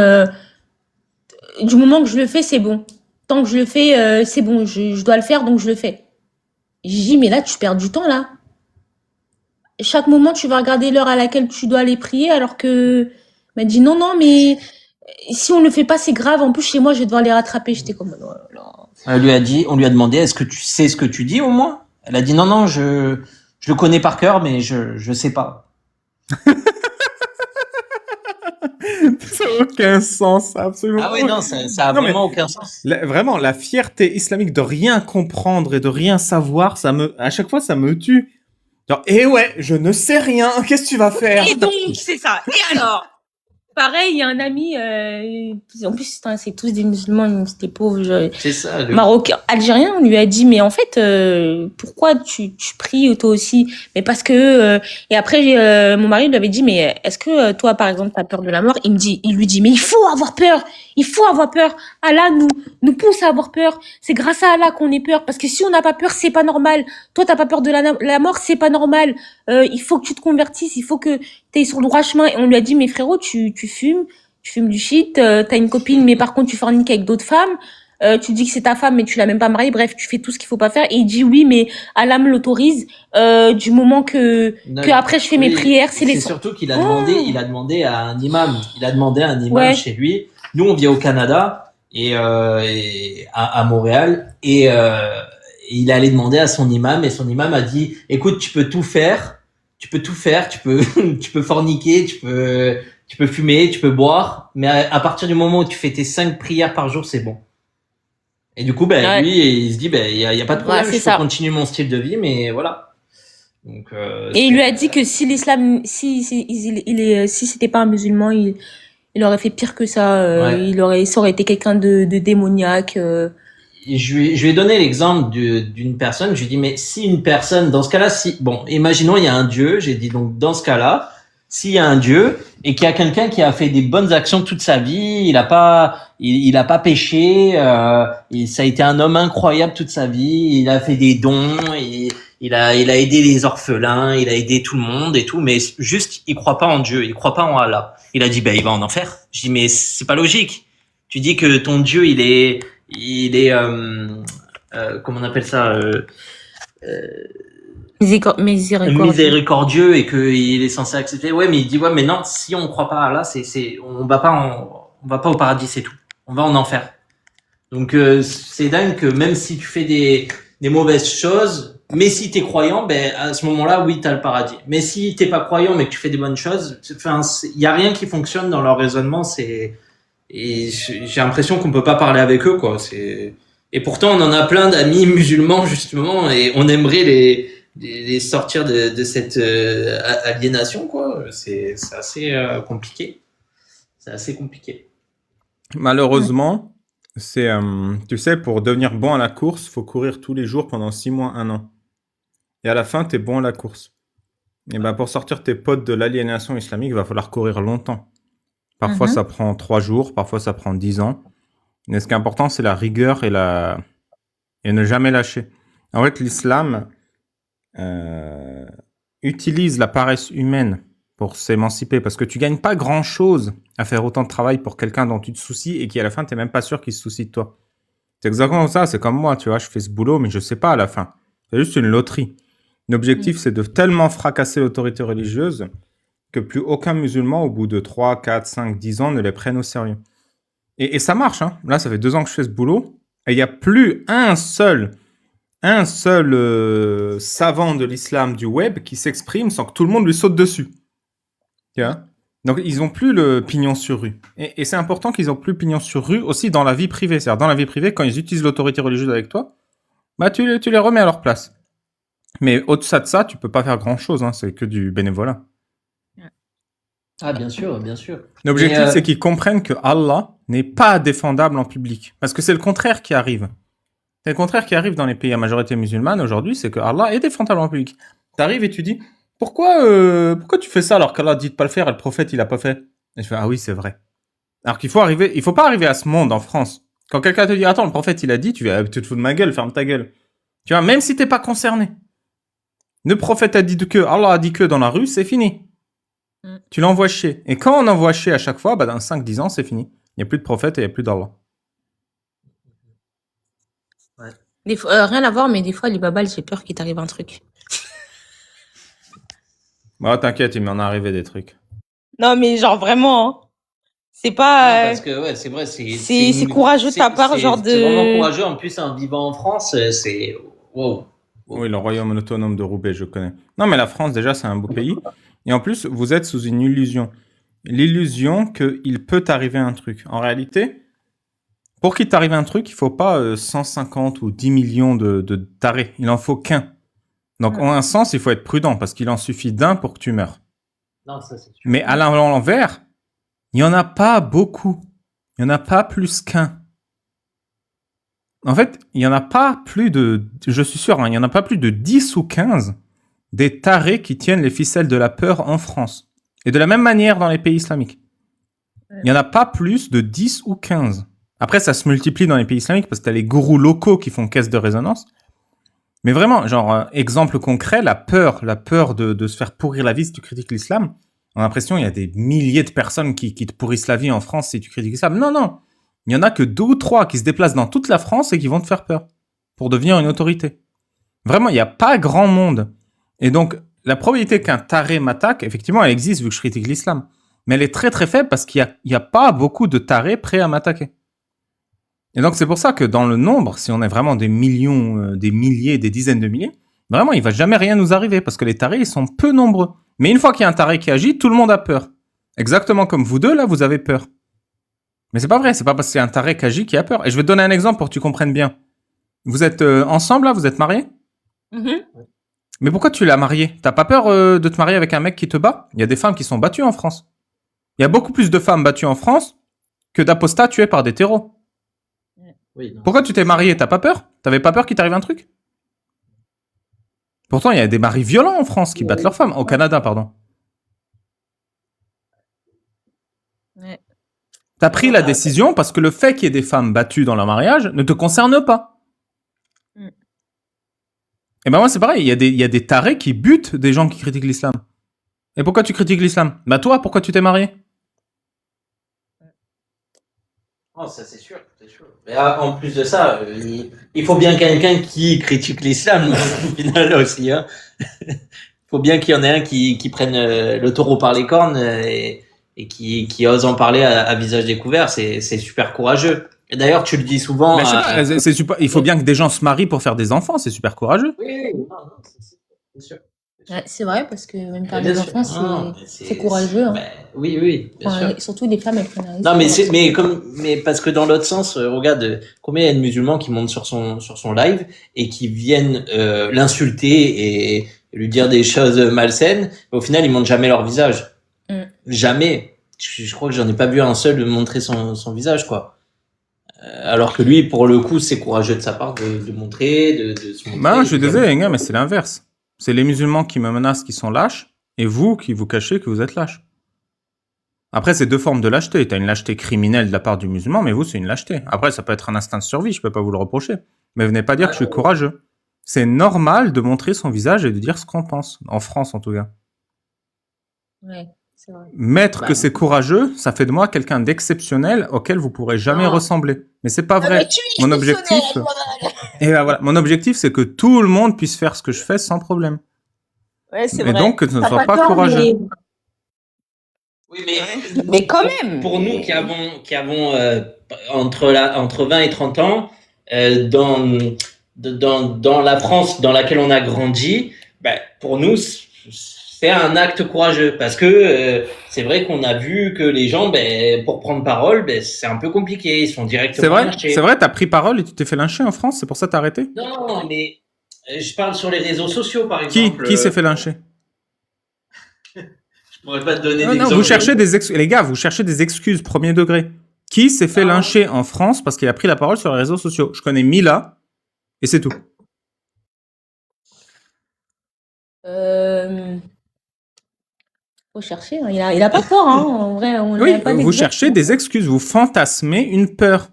du moment que je le fais c'est bon. Tant que je le fais c'est bon, je dois le faire donc je le fais. J'ai dit mais là tu perds du temps là. Chaque moment, tu vas regarder l'heure à laquelle tu dois aller prier, alors que, elle m'a dit non, non, mais si on le fait pas, c'est grave. En plus, chez moi, je vais devoir les rattraper. J'étais comme, oh là là. On lui a demandé est-ce que tu sais ce que tu dis au moins? Elle a dit non, non, je le connais par cœur, mais je sais pas. Ça n'a aucun sens, absolument. Ah oui, non, ça a Non, mais vraiment aucun sens. vraiment, la fierté islamique de rien comprendre et de rien savoir, à chaque fois, ça me tue. Genre, ouais, je ne sais rien, qu'est-ce que tu vas faire? Et donc, c'est ça. Et alors? Pareil, il y a un ami, en plus, c'est tous des musulmans, c'était pauvres, C'est ça. Marocain, algérien, on lui a dit, mais en fait, pourquoi tu pries toi aussi? Mais parce que, et après, mon mari lui avait dit, mais est-ce que toi, par exemple, t'as peur de la mort? Il lui dit, mais il faut avoir peur! Il faut avoir peur! Allah nous pousse à avoir peur. C'est grâce à Allah qu'on ait peur. Parce que si on n'a pas peur, c'est pas normal. Toi, t'as pas peur de la mort, c'est pas normal. Il faut que tu te convertisses, il faut que t'es sur le droit chemin. Et on lui a dit, mais frérot, tu fumes du shit, t'as une copine, mais par contre, tu forniques avec d'autres femmes. Tu dis que c'est ta femme, mais tu l'as même pas mariée. Bref, tu fais tout ce qu'il faut pas faire. Et il dit oui, mais Allah me l'autorise. Du moment que après je fais mes prières, c'est les. C'est surtout qu'il a demandé à un imam. Il a demandé à un imam Ouais. chez lui. Nous, on vit au Canada et à Montréal et il allait demander à son imam et son imam a dit écoute, tu peux tout faire, tu peux tu peux forniquer, tu peux fumer, tu peux boire, mais à partir du moment où tu fais tes 5 prières par jour, c'est bon. Et du coup, Ouais. lui, il se dit, il y a pas de problème, Ouais, je c'est peux ça. continuer mon style de vie, mais voilà. Donc, Et il lui a dit que si l'islam, si c'était pas un musulman, il aurait fait pire que ça. Ouais. Ça aurait été quelqu'un de démoniaque. Et je lui ai donné l'exemple d'une personne. Je lui ai dit, mais si une personne, dans ce cas-là, imaginons il y a un Dieu. J'ai dit donc dans ce cas-là, s'il y a un Dieu et qu'il y a quelqu'un qui a fait des bonnes actions toute sa vie, il a pas péché, ça a été un homme incroyable toute sa vie, il a fait des dons, il a aidé les orphelins, il a aidé tout le monde et tout, mais juste il croit pas en Dieu, il croit pas en Allah. Il a dit il va en enfer. Je dis mais c'est pas logique. Tu dis que ton Dieu il est comment on appelle ça miséricordieux et qu'il est censé accepter. Ouais, mais il dit mais non, si on croit pas à Allah, on va pas au paradis, c'est tout. On va en enfer. Donc c'est dingue que même si tu fais des mauvaises choses, mais si t'es croyant, à ce moment-là, oui, t'as le paradis. Mais si t'es pas croyant mais que tu fais des bonnes choses, il y a rien qui fonctionne dans leur raisonnement. Et j'ai l'impression qu'on peut pas parler avec eux, quoi. Et pourtant on en a plein d'amis musulmans justement, et on aimerait les sortir de cette aliénation, quoi. C'est assez compliqué. C'est assez compliqué. Malheureusement, tu sais, pour devenir bon à la course, faut courir tous les jours pendant 6 mois, 1 an. Et à la fin, t'es bon à la course. Et pour sortir tes potes de l'aliénation islamique, il va falloir courir longtemps. Parfois, ça prend 3 jours, parfois, ça prend 10 ans. Mais ce qui est important, c'est la rigueur et ne jamais lâcher. En fait, l'islam utilise la paresse humaine pour s'émanciper, parce que tu gagnes pas grand-chose à faire autant de travail pour quelqu'un dont tu te soucies et qui à la fin t'es même pas sûr qu'il se soucie de toi. C'est exactement ça, c'est comme moi, tu vois, je fais ce boulot, mais je sais pas à la fin. C'est juste une loterie. L'objectif, c'est de tellement fracasser l'autorité religieuse que plus aucun musulman, au bout de 3, 4, 5, 10 ans, ne les prenne au sérieux. Et ça marche, hein. Là, ça fait 2 ans que je fais ce boulot, et il n'y a plus un seul savant de l'islam du web qui s'exprime sans que tout le monde lui saute dessus. Tu vois. Donc, ils n'ont plus le pignon sur rue. Et c'est important qu'ils n'ont plus le pignon sur rue aussi dans la vie privée. C'est-à-dire, dans la vie privée, quand ils utilisent l'autorité religieuse avec toi, bah, tu les remets à leur place. Mais au-delà de ça, tu peux pas faire grand-chose, hein. C'est que du bénévolat. Ah, bien sûr, bien sûr. L'objectif, Mais, c'est qu'ils comprennent que Allah n'est pas défendable en public. Parce que c'est le contraire qui arrive. C'est le contraire qui arrive dans les pays à majorité musulmane aujourd'hui, c'est que Allah est défendable en public. T'arrives et tu dis, pourquoi tu fais ça alors qu'Allah dit de pas le faire et le prophète il a pas fait? Et je fais, ah oui, c'est vrai. Alors il faut pas arriver à ce monde en France. Quand quelqu'un te dit, attends, le prophète il a dit, tu vas, tu te fous de ma gueule, ferme ta gueule. Tu vois, même si t'es pas concerné. Le prophète a dit que, Allah a dit que dans la rue, c'est fini. Tu l'envoies chier. Et quand on envoie chier à chaque fois, bah dans 5-10 ans, c'est fini. Il n'y a plus de prophète et il n'y a plus d'Allah. Rien à voir, mais des fois, les babals, j'ai peur qu'il t'arrive un truc. Bah t'inquiète, il m'en est arrivé des trucs. Non, mais genre vraiment, hein. C'est non, pas. parce que ouais, c'est vrai, C'est courageux de ta part, genre c'est vraiment de. courageux. En plus, en vivant en France, c'est wow. Oui, le royaume autonome de Roubaix, je connais. Non, mais la France, déjà, c'est un beau pays. Et en plus, vous êtes sous une illusion. L'illusion qu'il peut t'arriver un truc. En réalité, pour qu'il t'arrive un truc, il faut pas 150 ou 10 millions de tarés. Il en faut qu'un. Donc, en un sens, il faut être prudent parce qu'il en suffit d'un pour que tu meurs. Non, ça c'est sûr. Mais à l'envers, il n'y en a pas beaucoup. Il n'y en a pas plus qu'un. En fait, il n'y en a pas plus de... Je suis sûr, hein, il n'y en a pas plus de 10 ou 15 des tarés qui tiennent les ficelles de la peur en France. Et de la même manière dans les pays islamiques. Il n'y en a pas plus de 10 ou 15. Après, ça se multiplie dans les pays islamiques parce que tu as les gourous locaux qui font caisse de résonance. Mais vraiment, genre, exemple concret, la peur de se faire pourrir la vie si tu critiques l'islam. On a l'impression qu'il y a des milliers de personnes qui te pourrissent la vie en France si tu critiques l'islam. Non, non. Il y en a que 2 ou 3 qui se déplacent dans toute la France et qui vont te faire peur pour devenir une autorité. Vraiment, il n'y a pas grand monde. Et donc, la probabilité qu'un taré m'attaque, effectivement, elle existe vu que je critique l'islam. Mais elle est très très faible parce qu'il n'y a pas beaucoup de tarés prêts à m'attaquer. Et donc, c'est pour ça que dans le nombre, si on est vraiment des millions, des milliers, des dizaines de milliers, vraiment, il va jamais rien nous arriver parce que les tarés, ils sont peu nombreux. Mais une fois qu'il y a un taré qui agit, tout le monde a peur. Exactement comme vous deux, là, vous avez peur. Mais c'est pas vrai, c'est pas parce qu'il y a un taré qui agit qui a peur. Et je vais te donner un exemple pour que tu comprennes bien. Vous êtes ensemble, là, vous êtes mariés? Mais pourquoi tu l'as marié? T'as pas peur de te marier avec un mec qui te bat? Il y a des femmes qui sont battues en France. Il y a beaucoup plus de femmes battues en France que d'apostats tués par des terreaux. Oui, non. Pourquoi tu t'es marié? T'as pas peur? T'avais pas peur qu'il t'arrive un truc? Pourtant, il y a des maris violents en France qui battent leurs femmes. Au Canada, pardon. Ouais. T'as pris la décision parce que le fait qu'il y ait des femmes battues dans leur mariage ne te concerne pas. Et ben moi, c'est pareil. Il y a des tarés qui butent des gens qui critiquent l'islam. Et pourquoi tu critiques l'islam? Bah toi, pourquoi tu t'es marié? Oh, ça c'est sûr, c'est sûr. Mais en plus de ça, il faut bien quelqu'un qui critique l'islam au final aussi. Hein. Il faut bien qu'il y en ait un qui prenne le taureau par les cornes et qui ose en parler à visage découvert. C'est super courageux. Et d'ailleurs, tu le dis souvent. Mais je sais pas, il faut bien que des gens se marient pour faire des enfants. C'est super courageux. Oui, non, c'est sûr. Ouais, c'est vrai, parce que même faire Bien des sûr. enfants, Non, c'est courageux. Hein. Oui, bien sûr. Surtout les femmes, elles prennent un risque. Non, mais parce que dans l'autre sens, regarde combien il y a de musulmans qui montent sur son live et qui viennent l'insulter et lui dire des choses malsaines. Au final, ils montrent jamais leur visage. Jamais. Je crois que j'en ai pas vu un seul montrer son visage, quoi. Alors que lui, pour le coup, c'est courageux de sa part de montrer, de se montrer. Bah, je suis désolé, les gars, mais c'est l'inverse. C'est les musulmans qui me menacent qui sont lâches, et vous qui vous cachez que vous êtes lâches. Après, c'est 2 formes de lâcheté. T'as une lâcheté criminelle de la part du musulman, mais vous, c'est une lâcheté. Après, ça peut être un instinct de survie, je peux pas vous le reprocher. Mais venez pas dire que je suis courageux. C'est normal de montrer son visage et de dire ce qu'on pense. En France, en tout cas. Ouais, c'est vrai. Mettre Bah, que c'est courageux, ça fait de moi quelqu'un d'exceptionnel auquel vous pourrez jamais non. ressembler. Mais c'est pas Ah, mais vrai. tu es Mon objectif, exceptionnel. et ben voilà, mon objectif, c'est que tout le monde puisse faire ce que je fais sans problème. Ouais, c'est Et vrai. donc que ce ne T'as soit pas pas tort, courageux. Oui, mais mais quand même. pour nous qui avons entre 20 et 30 ans, dans la France dans laquelle on a grandi, ben, pour nous, c'est un acte courageux parce que c'est vrai qu'on a vu que les gens, ben, pour prendre parole, ben, c'est un peu compliqué. Ils sont directement lynchés. C'est vrai, t'as pris parole et tu t'es fait lyncher en France, c'est pour ça que t'as arrêté? Non, mais je parle sur les réseaux sociaux, par Qui exemple. s'est fait lyncher? Je pourrais pas te donner Non, d'exemple. vous cherchez des excuses, les gars, vous cherchez des excuses premier degré. Qui s'est fait Non. lyncher en France parce qu'il a pris la parole sur les réseaux sociaux? Je connais Mila et c'est tout. Faut chercher. Hein. Il a pas tort. Hein. En vrai, on Oui, n'a pas vous d'exemple. cherchez des excuses, vous fantasmez une peur.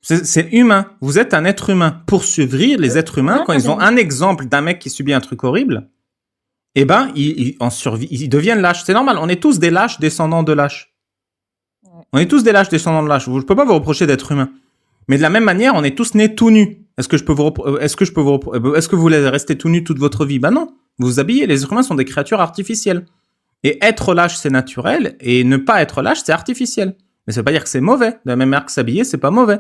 C'est humain. Vous êtes un être humain. Pour survivre, les êtres humains, quand ils ont un exemple d'un mec qui subit un truc horrible, eh ben, ils deviennent lâches. C'est normal. On est tous des lâches descendants de lâches. On est tous des lâches descendants de lâches. Je peux pas vous reprocher d'être humain. Mais de la même manière, on est tous nés tout nus. Est-ce que vous voulez rester tout nus toute votre vie? Ben non. Vous vous habillez. Les êtres humains sont des créatures artificielles. Et être lâche, c'est naturel. Et ne pas être lâche, c'est artificiel. Mais ça veut pas dire que c'est mauvais. De la même manière que s'habiller, c'est pas mauvais.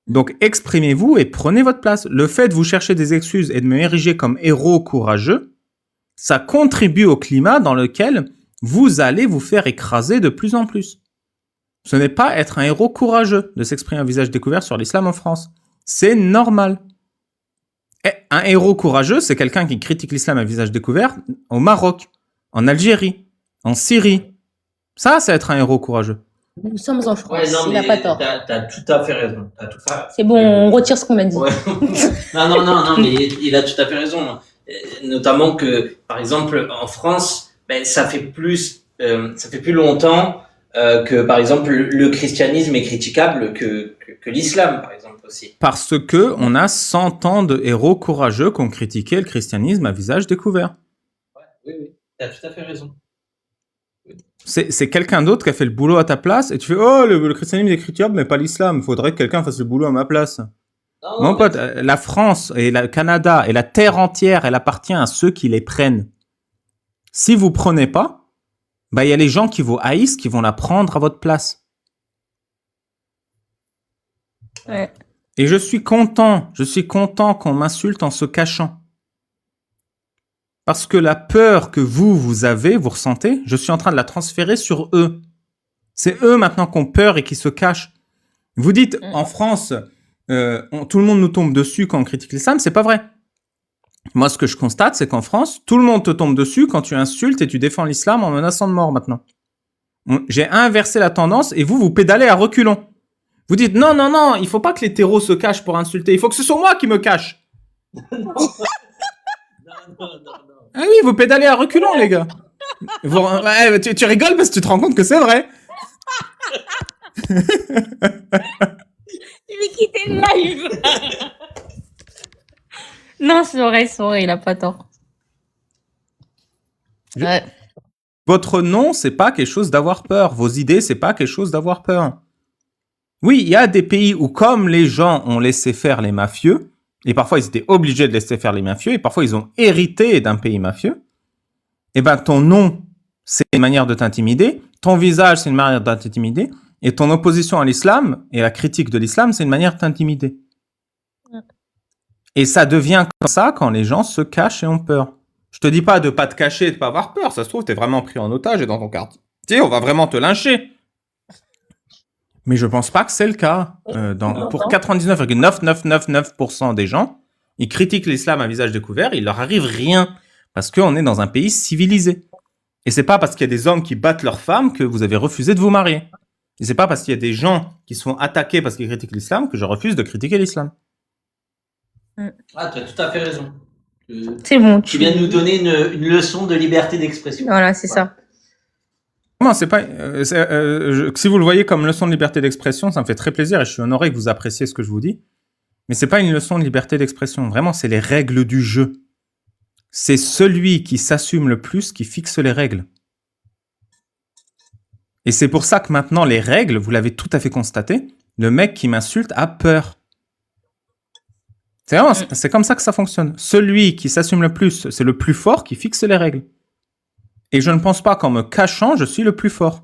Donc, exprimez-vous et prenez votre place. Le fait de vous chercher des excuses et de me ériger comme héros courageux, ça contribue au climat dans lequel vous allez vous faire écraser de plus en plus. Ce n'est pas être un héros courageux de s'exprimer à visage découvert sur l'islam en France. C'est normal. Et un héros courageux, c'est quelqu'un qui critique l'islam à visage découvert au Maroc, en Algérie, en Syrie. Ça, c'est être un héros courageux. Nous sommes en France. Ouais, non, il n'a mais pas tort. T'as tout à fait raison. C'est bon, on retire ce qu'on a dit. Ouais. non, mais il a tout à fait raison. Notamment que, par exemple, en France, ben, ça fait plus longtemps que, par exemple, le christianisme est critiquable que l'islam, par exemple, aussi. Parce que on a 100 ans de héros courageux qui ont critiqué le christianisme à visage découvert. Ouais, oui, t'as tout à fait raison. C'est quelqu'un d'autre qui a fait le boulot à ta place et tu fais « Oh, le christianisme est critiquable, mais pas l'islam. Il faudrait que quelqu'un fasse le boulot à ma place. » Mon pote, la France et le Canada et la terre entière, elle appartient à ceux qui les prennent. Si vous prenez pas, bah il y a les gens qui vous haïssent qui vont la prendre à votre place. Ouais. Et je suis content qu'on m'insulte en se cachant. Parce que la peur que vous avez, vous ressentez, je suis en train de la transférer sur eux. C'est eux maintenant qui ont peur et qui se cachent. Vous dites, en France, tout le monde nous tombe dessus quand on critique l'islam, c'est pas vrai. Moi, ce que je constate, c'est qu'en France, tout le monde te tombe dessus quand tu insultes et tu défends l'islam en menaçant de mort maintenant. J'ai inversé la tendance et vous pédalez à reculons. Vous dites, non, il faut pas que les terreaux se cachent pour insulter, il faut que ce soit moi qui me cache. Non. Ah oui, vous pédalez à reculons, les gars. Tu rigoles parce que tu te rends compte que c'est vrai. Je vais quitter le live. Non, c'est vrai, il a pas tort. Ouais. Votre nom, c'est pas quelque chose d'avoir peur. Vos idées, c'est pas quelque chose d'avoir peur. Oui, il y a des pays où, comme les gens ont laissé faire les mafieux, et parfois ils étaient obligés de laisser faire les mafieux, et parfois ils ont hérité d'un pays mafieux, et ben ton nom, c'est une manière de t'intimider, ton visage, c'est une manière de t'intimider, et ton opposition à l'islam et la critique de l'islam, c'est une manière de t'intimider. Et ça devient comme ça quand les gens se cachent et ont peur. Je te dis pas de pas te cacher et de pas avoir peur, ça se trouve, t'es vraiment pris en otage et dans ton quartier, on va vraiment te lyncher. Mais je pense pas que c'est le cas. Pour 99,9999% des gens, ils critiquent l'islam à visage découvert, il leur arrive rien. Parce qu'on est dans un pays civilisé. Et c'est pas parce qu'il y a des hommes qui battent leurs femmes que vous avez refusé de vous marier. Et c'est pas parce qu'il y a des gens qui sont attaqués parce qu'ils critiquent l'islam que je refuse de critiquer l'islam. Ah, tu as tout à fait raison. C'est bon. Tu viens de nous donner une leçon de liberté d'expression. Voilà, c'est ça. Non, c'est pas. Si vous le voyez comme leçon de liberté d'expression, ça me fait très plaisir et je suis honoré que vous appréciez ce que je vous dis. Mais c'est pas une leçon de liberté d'expression. Vraiment, c'est les règles du jeu. C'est celui qui s'assume le plus qui fixe les règles. Et c'est pour ça que maintenant, les règles, vous l'avez tout à fait constaté, le mec qui m'insulte a peur. C'est comme ça que ça fonctionne. Celui qui s'assume le plus, c'est le plus fort qui fixe les règles. Et je ne pense pas qu'en me cachant, je suis le plus fort.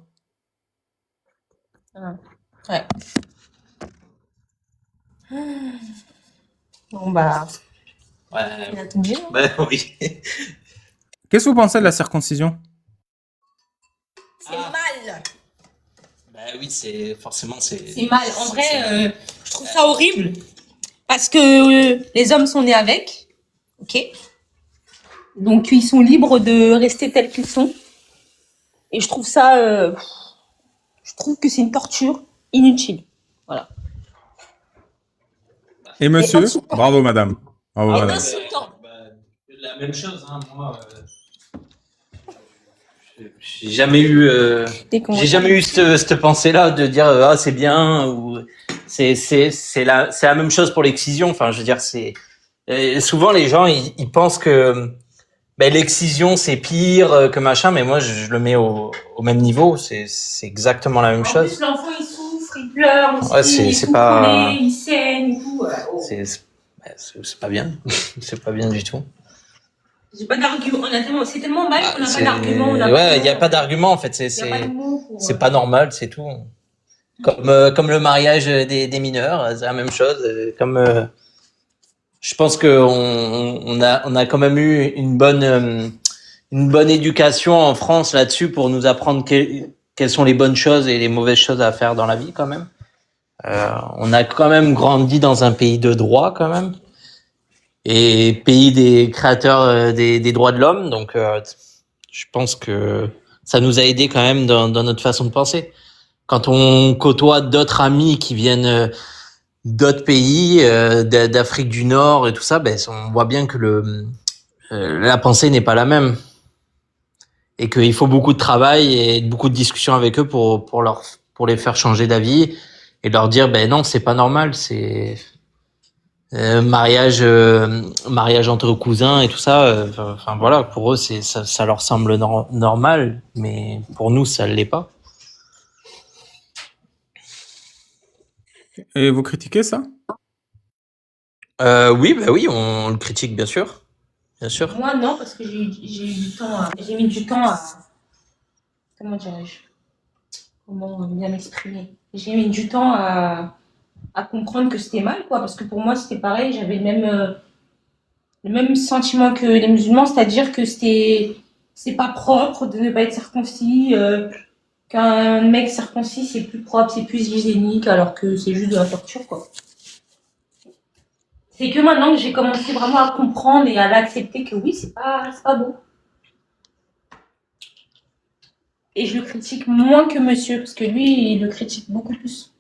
Ouais. Bon, bah, Ouais, il a tout dit. Hein. bah oui. Qu'est-ce que vous pensez de la circoncision? C'est mal. Bah oui, c'est forcément C'est mal. En vrai, je trouve ça horrible. Parce que les hommes sont nés avec. Ok. Donc, ils sont libres de rester tels qu'ils sont. Et je trouve ça. Je trouve que c'est une torture inutile. Voilà. Et monsieur? insultant. Bravo, madame. Bravo, Et madame. insultant. la même chose, hein, moi. J'ai jamais eu, cette pensée-là de dire ah c'est bien ou c'est la même chose pour l'excision. Enfin, je veux dire souvent les gens ils pensent que l'excision c'est pire que machin, mais moi je le mets au même niveau. C'est exactement la même En chose. plus, l'enfant, il souffre, il pleure, Ouais, il est c'est tout pas- collé, il saigne et tout. C'est pas bien. C'est pas bien du tout. J'ai pas d'argument. C'est tellement mal qu'on n'a pas d'argument. Ouais, il y a pas d'argument en fait. Il y a pas de mots pour, C'est pas normal, c'est tout. Comme le mariage des mineurs, c'est la même chose. Je pense que on a quand même eu une bonne éducation en France là-dessus pour nous apprendre quelles sont les bonnes choses et les mauvaises choses à faire dans la vie quand même. On a quand même grandi dans un pays de droit quand même et pays des créateurs des droits de l'homme. Donc je pense que ça nous a aidé quand même dans notre façon de penser. Quand on côtoie d'autres amis qui viennent d'autres pays, d'Afrique du Nord et tout ça, on voit bien que la pensée n'est pas la même. Et qu'il faut beaucoup de travail et beaucoup de discussions avec eux pour les faire changer d'avis et leur dire, non, c'est pas normal, c'est, mariage entre cousins et tout ça. Enfin, voilà, pour eux, ça leur semble normal, mais pour nous, ça l'est pas. Et vous critiquez ça? Oui, on le critique, bien sûr. Bien sûr. Moi, non, parce que j'ai mis du temps à. Comment dirais-je? Comment bien m'exprimer? J'ai mis du temps à comprendre que c'était mal, quoi. Parce que pour moi, c'était pareil. J'avais le même sentiment que les musulmans, c'est-à-dire que c'est pas propre de ne pas être circoncis. Qu'un mec circoncis, c'est plus propre, c'est plus hygiénique, alors que c'est juste de la torture, quoi. C'est que maintenant que j'ai commencé vraiment à comprendre et à l'accepter que oui, c'est pas beau. Et je le critique moins que monsieur, parce que lui, il le critique beaucoup plus.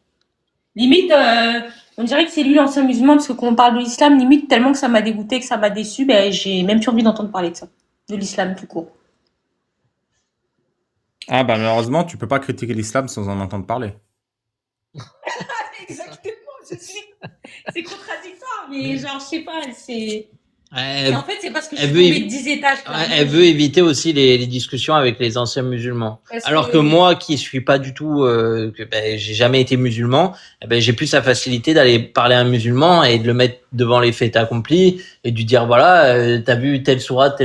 Limite, on dirait que c'est lui l'ancien musulman, parce que quand on parle de l'islam, limite, tellement que ça m'a dégoûté, que ça m'a déçu, j'ai même plus envie d'entendre parler de ça. De l'islam tout court. Ah bah malheureusement, tu peux pas critiquer l'islam sans en entendre parler. Exactement, c'est contradictoire, mais genre, je sais pas, c'est... Et en fait, c'est parce que je elle suis veut tombée de 10 étages. elle veut éviter aussi les discussions avec les anciens musulmans. Alors que moi, qui suis pas du tout, j'ai jamais été musulman, j'ai plus la facilité d'aller parler à un musulman et de le mettre devant les faits accomplis et de lui dire voilà, t'as vu telle sourate,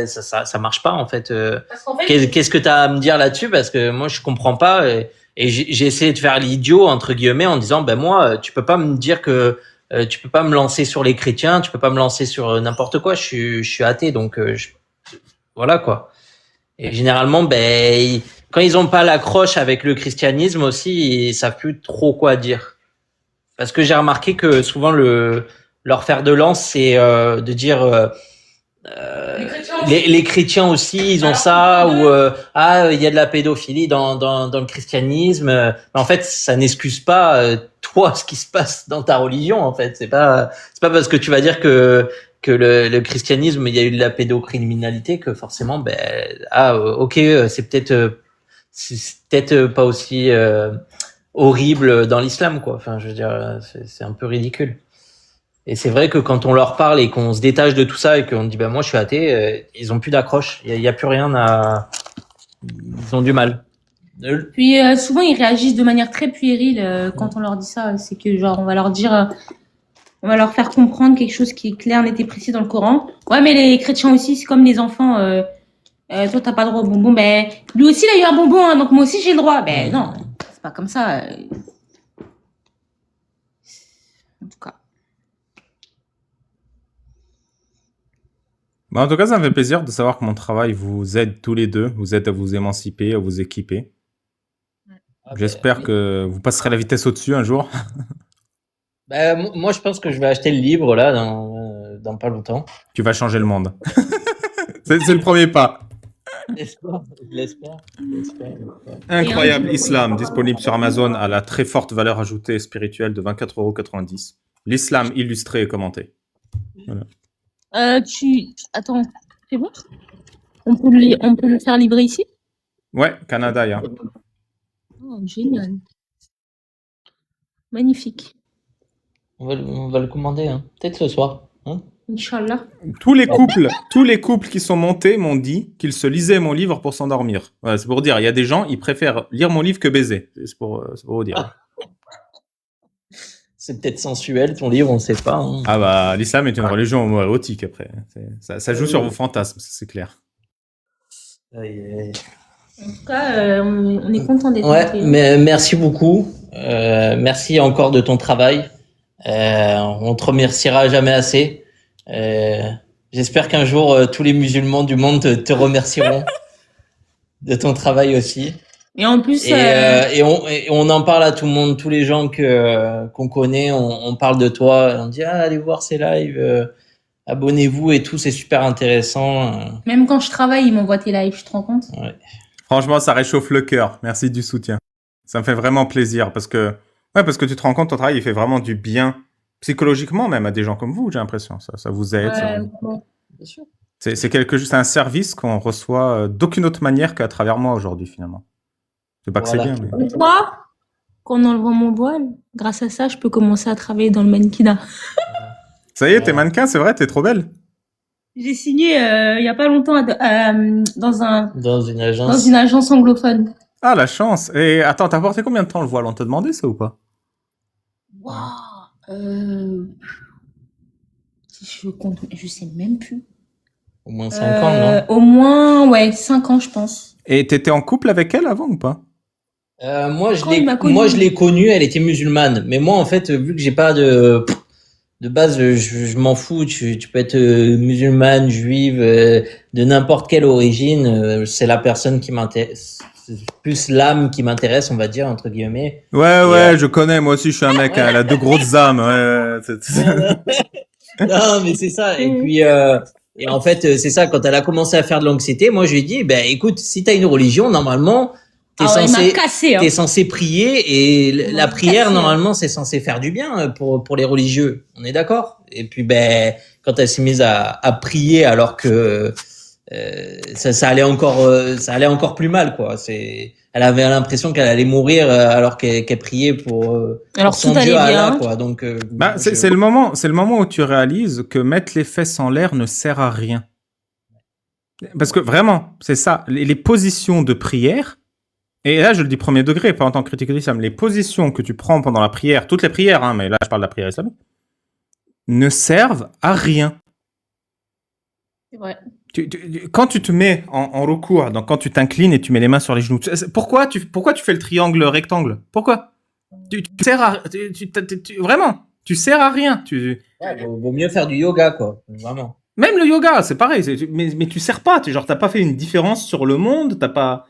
ça marche pas en fait. Parce qu'en fait, Qu'est-ce que t'as à me dire là-dessus? Parce que moi, je comprends pas et j'ai essayé de faire l'idiot entre guillemets en disant moi, tu peux pas me dire que tu peux pas me lancer sur les chrétiens, tu peux pas me lancer sur n'importe quoi. Je suis athée, donc voilà quoi. Et généralement, quand ils ont pas l'accroche avec le christianisme aussi, ils savent plus trop quoi dire. Parce que j'ai remarqué que souvent leur fer de lance, c'est de dire les chrétiens aussi, ils ont ça, ou il y a de la pédophilie dans le christianisme. Mais en fait, ça n'excuse pas toi ce qui se passe dans ta religion. En fait, c'est pas parce que tu vas dire que le christianisme il y a eu de la pédocriminalité que forcément ok, c'est peut-être pas aussi horrible dans l'islam quoi. Enfin, je veux dire, c'est un peu ridicule. Et c'est vrai que quand on leur parle et qu'on se détache de tout ça et qu'on dit moi je suis athée, ils ont plus d'accroche, il y a plus rien à, ils ont du mal. Puis souvent ils réagissent de manière très puérile quand on leur dit ça. C'est que genre on va leur dire, on va leur faire comprendre quelque chose qui est clair, net et précis dans le Coran. Ouais, mais les chrétiens aussi, c'est comme les enfants. Toi t'as pas le droit au bonbon, ben lui aussi il a eu un bonbon, hein, donc moi aussi j'ai le droit. Ben non, c'est pas comme ça. En tout cas. Bah, en tout cas, ça me fait plaisir de savoir que mon travail vous aide tous les deux, vous aide à vous émanciper, à vous équiper. J'espère que vous passerez la vitesse au-dessus un jour. Bah, moi, je pense que je vais acheter le livre là dans pas longtemps. Tu vas changer le monde. C'est le premier pas. J'espère, j'espère. Incroyable Islam, disponible sur Amazon à la très forte valeur ajoutée spirituelle de 24,90 €. L'islam illustré et commenté. Attends, c'est bon? On peut le faire livrer ici? Ouais, Canada, ya. Oh, génial. Magnifique. On va le commander, hein. Peut-être ce soir. Hein. Inch'Allah. Tous les couples qui sont montés m'ont dit qu'ils se lisaient mon livre pour s'endormir. Voilà, c'est pour dire, il y a des gens, ils préfèrent lire mon livre que baiser. C'est pour vous dire. C'est peut-être sensuel ton livre, on ne sait pas. Hein. Ah bah, l'islam est une religion homo-érotique après. Ça joue sur vos fantasmes, c'est clair. Aïe. En tout cas, on est content d'être Ouais, rentrés. mais merci beaucoup. Merci encore de ton travail. On te remerciera jamais assez. J'espère qu'un jour tous les musulmans du monde te remercieront de ton travail aussi. Et en plus, Et on en parle à tout le monde, tous les gens qu'on connaît, on parle de toi, on dit allez voir ces lives, abonnez-vous et tout, c'est super intéressant. même quand je travaille, ils m'envoient tes lives, tu te rends compte? Ouais. Franchement, ça réchauffe le cœur. Merci du soutien. Ça me fait vraiment plaisir parce que tu te rends compte, ton travail, il fait vraiment du bien psychologiquement même à des gens comme vous, j'ai l'impression. Ça vous aide. Ouais. Bien sûr. C'est un service qu'on reçoit d'aucune autre manière qu'à travers moi aujourd'hui, finalement. C'est pas que Voilà. c'est bien, mais... Et toi, qu'en enlevant mon voile, grâce à ça, je peux commencer à travailler dans le mannequinat. Ça y est, t'es mannequin, c'est vrai, t'es trop belle. J'ai signé il y a pas longtemps Dans une dans agence. une agence anglophone. Ah, la chance. Et attends, t'as porté combien de temps le voile? On t'a demandé ça ou pas? Waouh. Si je compte, je sais même plus. Au moins 5 ans, non? Au moins, ouais, 5 ans, je pense. Et t'étais en couple avec elle avant ou pas? Quand il m'a connue. Moi, je l'ai connue, elle était musulmane. Mais moi, en fait, vu que j'ai pas de base, je m'en fous. Tu peux être musulmane, juive, de n'importe quelle origine. C'est la personne qui m'intéresse. C'est plus l'âme qui m'intéresse, on va dire, entre guillemets. Ouais, je connais. Moi aussi, je suis un mec. Elle a deux grosses âmes. Ouais. Non, mais c'est ça. Et puis, et en fait, c'est ça. Quand elle a commencé à faire de l'anxiété, moi, je lui ai dit, ben, écoute, si t'as une religion, normalement, il m'a cassé, hein. t'es censé prier et la prière, cassé, normalement, c'est censé faire du bien pour les religieux. On est d'accord? Et puis, ben, quand elle s'est mise à prier alors que ça allait encore plus mal, quoi. Elle avait l'impression qu'elle allait mourir alors qu'elle priait pour son tout Dieu allait bien. Allah, quoi. Donc, c'est le moment où tu réalises que mettre les fesses en l'air ne sert à rien. Parce que vraiment, c'est ça. Les positions de prière, et là je le dis premier degré, pas en tant que critique de l'islam, les positions que tu prends pendant la prière, toutes les prières, hein, mais là je parle de la prière islamique, ne servent à rien. C'est vrai. Quand tu te mets en recours, donc quand tu t'inclines et tu mets les mains sur les genoux, pourquoi tu fais le triangle rectangle? Pourquoi? Tu sers à, vraiment, tu sers à rien. vaut mieux faire du yoga, quoi. Vraiment. Même le yoga, c'est pareil. Mais tu sers pas. T'as pas fait une différence sur le monde. T'as pas.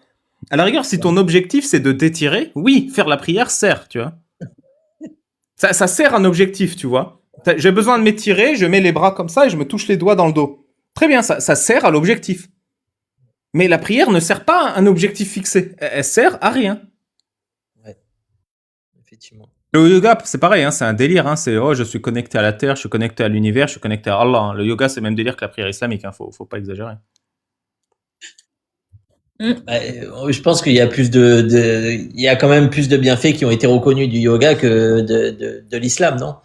À la rigueur, si ton objectif c'est de t'étirer, oui, faire la prière sert, tu vois. Ça sert un objectif, tu vois. J'ai besoin de m'étirer, je mets les bras comme ça et je me touche les doigts dans le dos. Très bien, ça sert à l'objectif. Mais la prière ne sert pas à un objectif fixé. Elle sert à rien. Ouais, effectivement. Le yoga, c'est pareil, hein, c'est un délire. Hein, c'est je suis connecté à la terre, je suis connecté à l'univers, je suis connecté à Allah. Hein. Le yoga, c'est le même délire que la prière islamique. Hein, faut pas exagérer. Je pense qu'il y a il y a quand même plus de bienfaits qui ont été reconnus du yoga que de l'islam, non?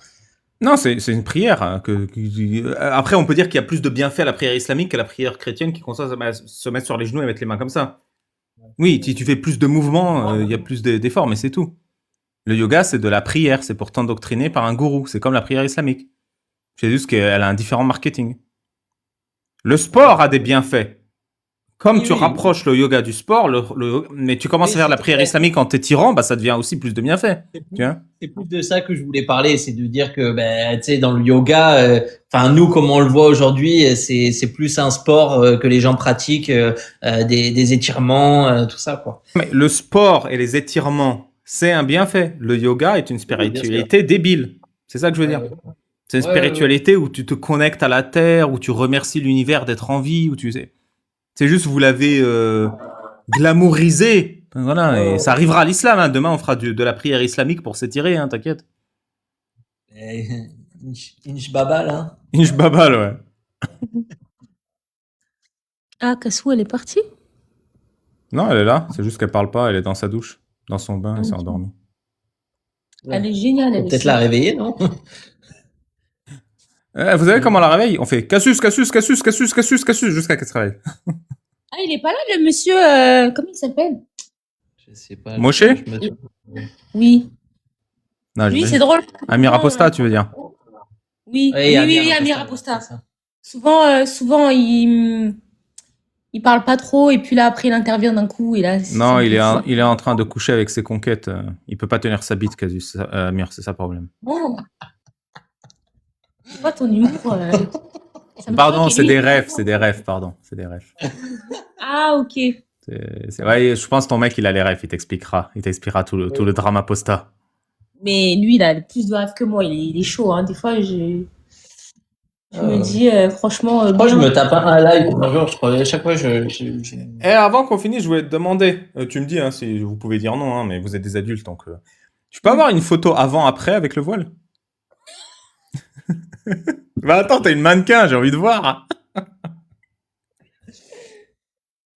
Non, c'est une prière. Hein, après, on peut dire qu'il y a plus de bienfaits à la prière islamique qu'à la prière chrétienne qui consiste à se mettre sur les genoux et mettre les mains comme ça. Oui, si tu fais plus de mouvements, il y a plus d'efforts, mais c'est tout. Le yoga, c'est de la prière, c'est pour t'endoctriner par un gourou. C'est comme la prière islamique. C'est juste qu'elle a un différent marketing. Le sport a des bienfaits. Comme Oui, tu oui. rapproches le yoga du sport, mais tu commences Oui, à faire la c'est prière vrai. islamique en t'étirant, bah ça devient aussi plus de bienfaits. Tu vois? C'est plus de ça que je voulais parler, c'est de dire que, ben, tu sais, dans le yoga, enfin, nous, comme on le voit aujourd'hui, c'est plus un sport que les gens pratiquent, des étirements, tout ça, quoi. Mais le sport et les étirements, c'est un bienfait. Le yoga est une Oui, bien sûr. spiritualité débile. C'est ça que je veux dire. Ouais, C'est une ouais, ouais. spiritualité où tu te connectes à la terre, où tu remercies l'univers d'être en vie, où tu sais. C'est juste vous l'avez glamourisé. Voilà, et ça arrivera à l'islam. Hein. Demain, on fera de la prière islamique pour s'étirer, hein, t'inquiète. Inch Baba, là. Inch babal, ouais. Ah, Kassou, elle est partie? Non, elle est là. C'est juste qu'elle parle pas. Elle est dans sa douche, dans son bain, elle s'est endormie. Elle est géniale, Faut elle peut-être aussi. la réveiller, non? Vous savez comment on la réveille? On fait Cassus, Cassus, Cassus, Cassus, Cassus, Cassus jusqu'à qu'elle se réveille. Ah, il est pas là, le monsieur, comment il s'appelle? Je sais pas. Moshe? Oui. Non, Lui, j'imagine. c'est drôle. Amir Aposta, tu veux dire? Oui, Oui, Amir Aposta. Souvent, il parle pas trop, et puis là, après, il intervient d'un coup, et là, Non, c'est il fou. est en train de coucher avec ses conquêtes. Il peut pas tenir sa bite, Casus. Amir, c'est ça le problème. Bon. C'est pas ton humour. Ça me Pardon, choque. c'est des rêves, pardon. C'est des rêves. Ah, ok. Ouais, je pense que ton mec, il a les rêves, il t'expliquera. Il t'expliquera tout le drame Aposta. Mais lui, il a plus de rêves que moi. Il est chaud, hein. Des fois, je me dis, franchement, Moi, je bien. me tape un live un jour, je crois. À chaque fois, Et avant qu'on finisse, je voulais te demander, tu me dis hein, si vous pouvez dire non, hein, mais vous êtes des adultes, donc tu peux avoir une photo avant-après avec le voile? Bah attends, t'as une mannequin, j'ai envie de voir.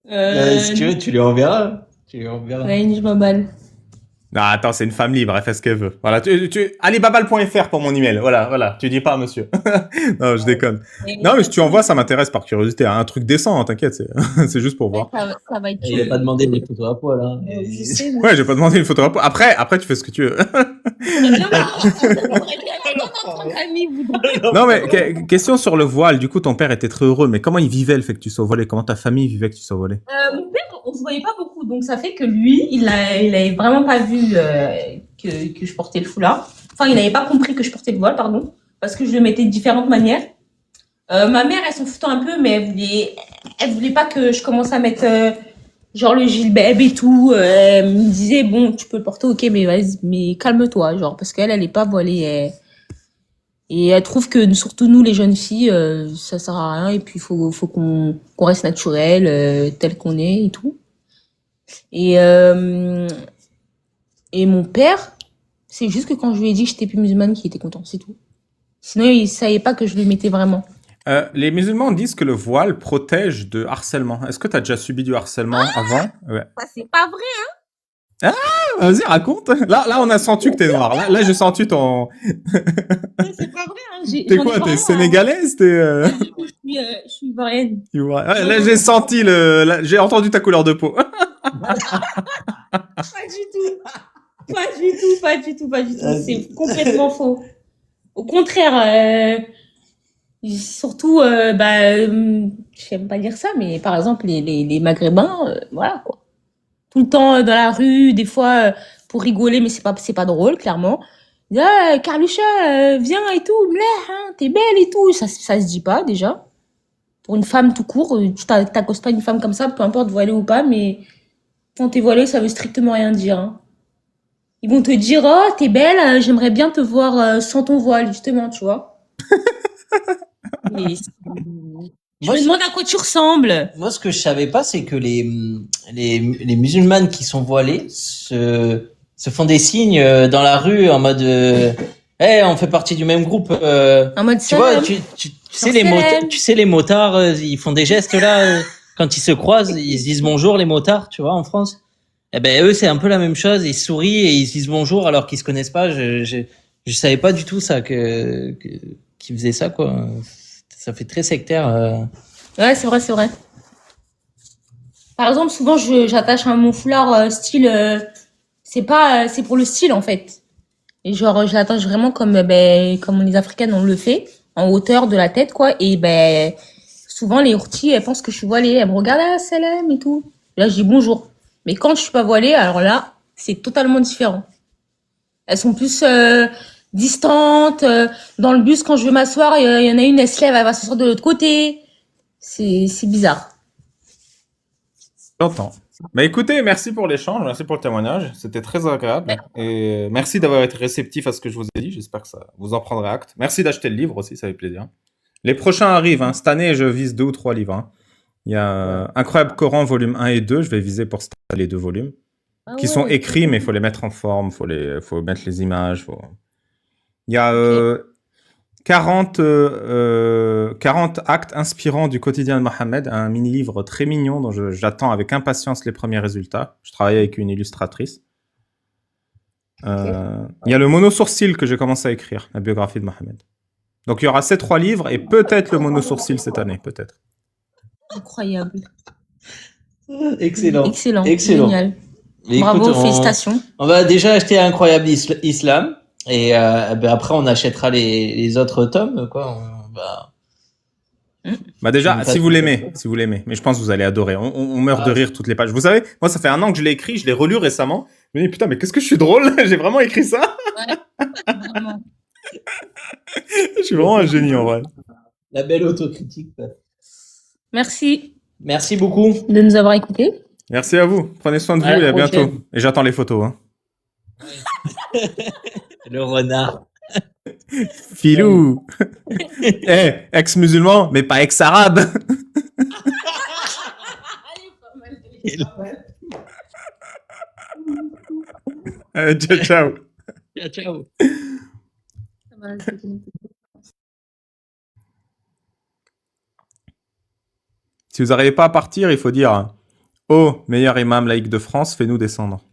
si tu veux, tu lui enverras. Tu lui enverras. Ouais, je m'emballe. Non, attends, c'est une femme libre, elle fait ce qu'elle veut. Voilà, alibabal.fr pour mon email. Voilà, tu dis pas, monsieur. Non, je déconne. Non, mais si tu envoies, ça m'intéresse par curiosité. Un truc décent, hein, t'inquiète, c'est juste pour voir. Ça va être Il a pas demandé des photos à poil, hein. Je sais. Ouais, j'ai pas demandé une photo. Après, tu fais ce que tu veux. Non, mais question sur le voile. Du coup, ton père était très heureux, mais comment il vivait le fait que tu sois voilé? Comment ta famille vivait que tu sois voilé? Mon père, on se voyait pas beaucoup, donc ça fait que lui, il avait vraiment pas vu que je portais le foulard. Enfin, il n'avait pas compris que je portais le voile, pardon, parce que je le mettais de différentes manières. Ma mère, elle s'en foutait un peu, mais elle voulait pas que je commence à mettre genre le gilbeb et tout. Elle me disait bon, tu peux le porter, ok, mais vas-y, mais calme-toi, genre, parce qu'elle, elle est pas voilée. Et elle trouve que surtout nous, les jeunes filles, ça sert à rien, et puis faut qu'on reste naturel, tel qu'on est et tout. Et mon père, c'est juste que quand je lui ai dit que j'étais plus musulmane, qu'il était content, c'est tout. Sinon, il savait pas que je le mettais vraiment. Les musulmans disent que le voile protège de harcèlement. Est-ce que tu as déjà subi du harcèlement avant? Ouais. Ça, c'est pas vrai. Vas-y, raconte. Là, on a senti que t'es noir. Là, j'ai senti ton. C'est pas vrai. Hein. T'es quoi? T'es sénégalaise? Je suis ivoirienne. Ouais, là, j'ai senti j'ai entendu ta couleur de peau. Pas du tout. Pas du tout. C'est complètement faux. Au contraire, surtout, j'aime pas dire ça, mais par exemple, les Maghrébins, voilà, quoi. Tout le temps dans la rue, des fois, pour rigoler, mais c'est pas drôle, clairement. Ah, Carlucha, viens et tout, là, hein, t'es belle et tout. Ça se dit pas, déjà. Pour une femme tout court, tu t'accostes pas une femme comme ça, peu importe voilée ou pas, mais quand t'es voilée, ça veut strictement rien dire. Hein. Ils vont te dire, oh, t'es belle, j'aimerais bien te voir sans ton voile, justement, tu vois. Mais je me demande à quoi tu ressembles. Moi, ce que je savais pas, c'est que les musulmanes qui sont voilées se font des signes dans la rue en mode, on fait partie du même groupe. En mode tu vois, tu sais les motards, ils font des gestes là quand ils se croisent, ils se disent bonjour les motards, tu vois, en France. Eh ben eux, c'est un peu la même chose. Ils sourient et ils se disent bonjour alors qu'ils se connaissent pas. Je savais pas du tout ça qu'ils faisaient ça quoi. Ça fait très sectaire. Ouais, c'est vrai. Par exemple, souvent, j'attache mon foulard style. C'est pour le style en fait. Et genre, je l'attache vraiment comme comme les Africaines on le fait, en hauteur de la tête quoi. Et souvent les ourtis elles pensent que je suis voilée, elles me regardent ah salam et tout. Là je dis bonjour. Mais quand je suis pas voilée, alors là c'est totalement différent. Elles sont plus distantes. Dans le bus quand je veux m'asseoir, il y en a une elle se lève, elle va s'asseoir de l'autre côté. C'est bizarre. J'entends. Bah écoutez, merci pour l'échange, merci pour le témoignage, c'était très agréable. Et merci d'avoir été réceptif à ce que je vous ai dit, j'espère que ça vous en prendrez acte. Merci d'acheter le livre aussi, ça fait plaisir. Les prochains arrivent, hein. Cette année je vise 2 ou 3 livres. Hein. Il y a Incroyable Coran, volume 1 et 2, je vais viser pour les 2 volumes, Ah qui sont ouais. écrits, mais il faut les mettre en forme, faut mettre les images. Il y a 40 actes inspirants du quotidien de Mohamed, un mini-livre très mignon dont j'attends avec impatience les premiers résultats. Je travaille avec une illustratrice. Il y a le mono-sourcil que j'ai commencé à écrire, la biographie de Mohamed. Donc il y aura ces 3 livres et peut-être le mono-sourcil cette année, peut-être. Incroyable. Excellent. Excellent. Excellent. Génial. Mais Bravo, écoute, félicitations. on va déjà acheter Incroyable Islam et après on achètera les autres tomes quoi. Bah déjà, si vous l'aimez, mais je pense que vous allez adorer. On meurt de rire toutes les pages. Vous savez, moi ça fait 1 an que je l'ai écrit, je l'ai relu récemment. Je me dis putain, mais qu'est-ce que je suis drôle, j'ai vraiment écrit ça. Ouais, vraiment. Je suis vraiment un génie en vrai. La belle autocritique. Merci Merci beaucoup. de nous avoir écoutés. Merci à vous. Prenez soin de vous À la et à bientôt. prochaine. Et j'attends les photos. Hein. Le renard. Filou. Ex-musulman, mais pas ex-arabe. Ciao, ciao. Ciao, ciao. Si vous n'arrivez pas à partir, il faut dire « Oh, meilleur imam laïque de France, fais-nous descendre ».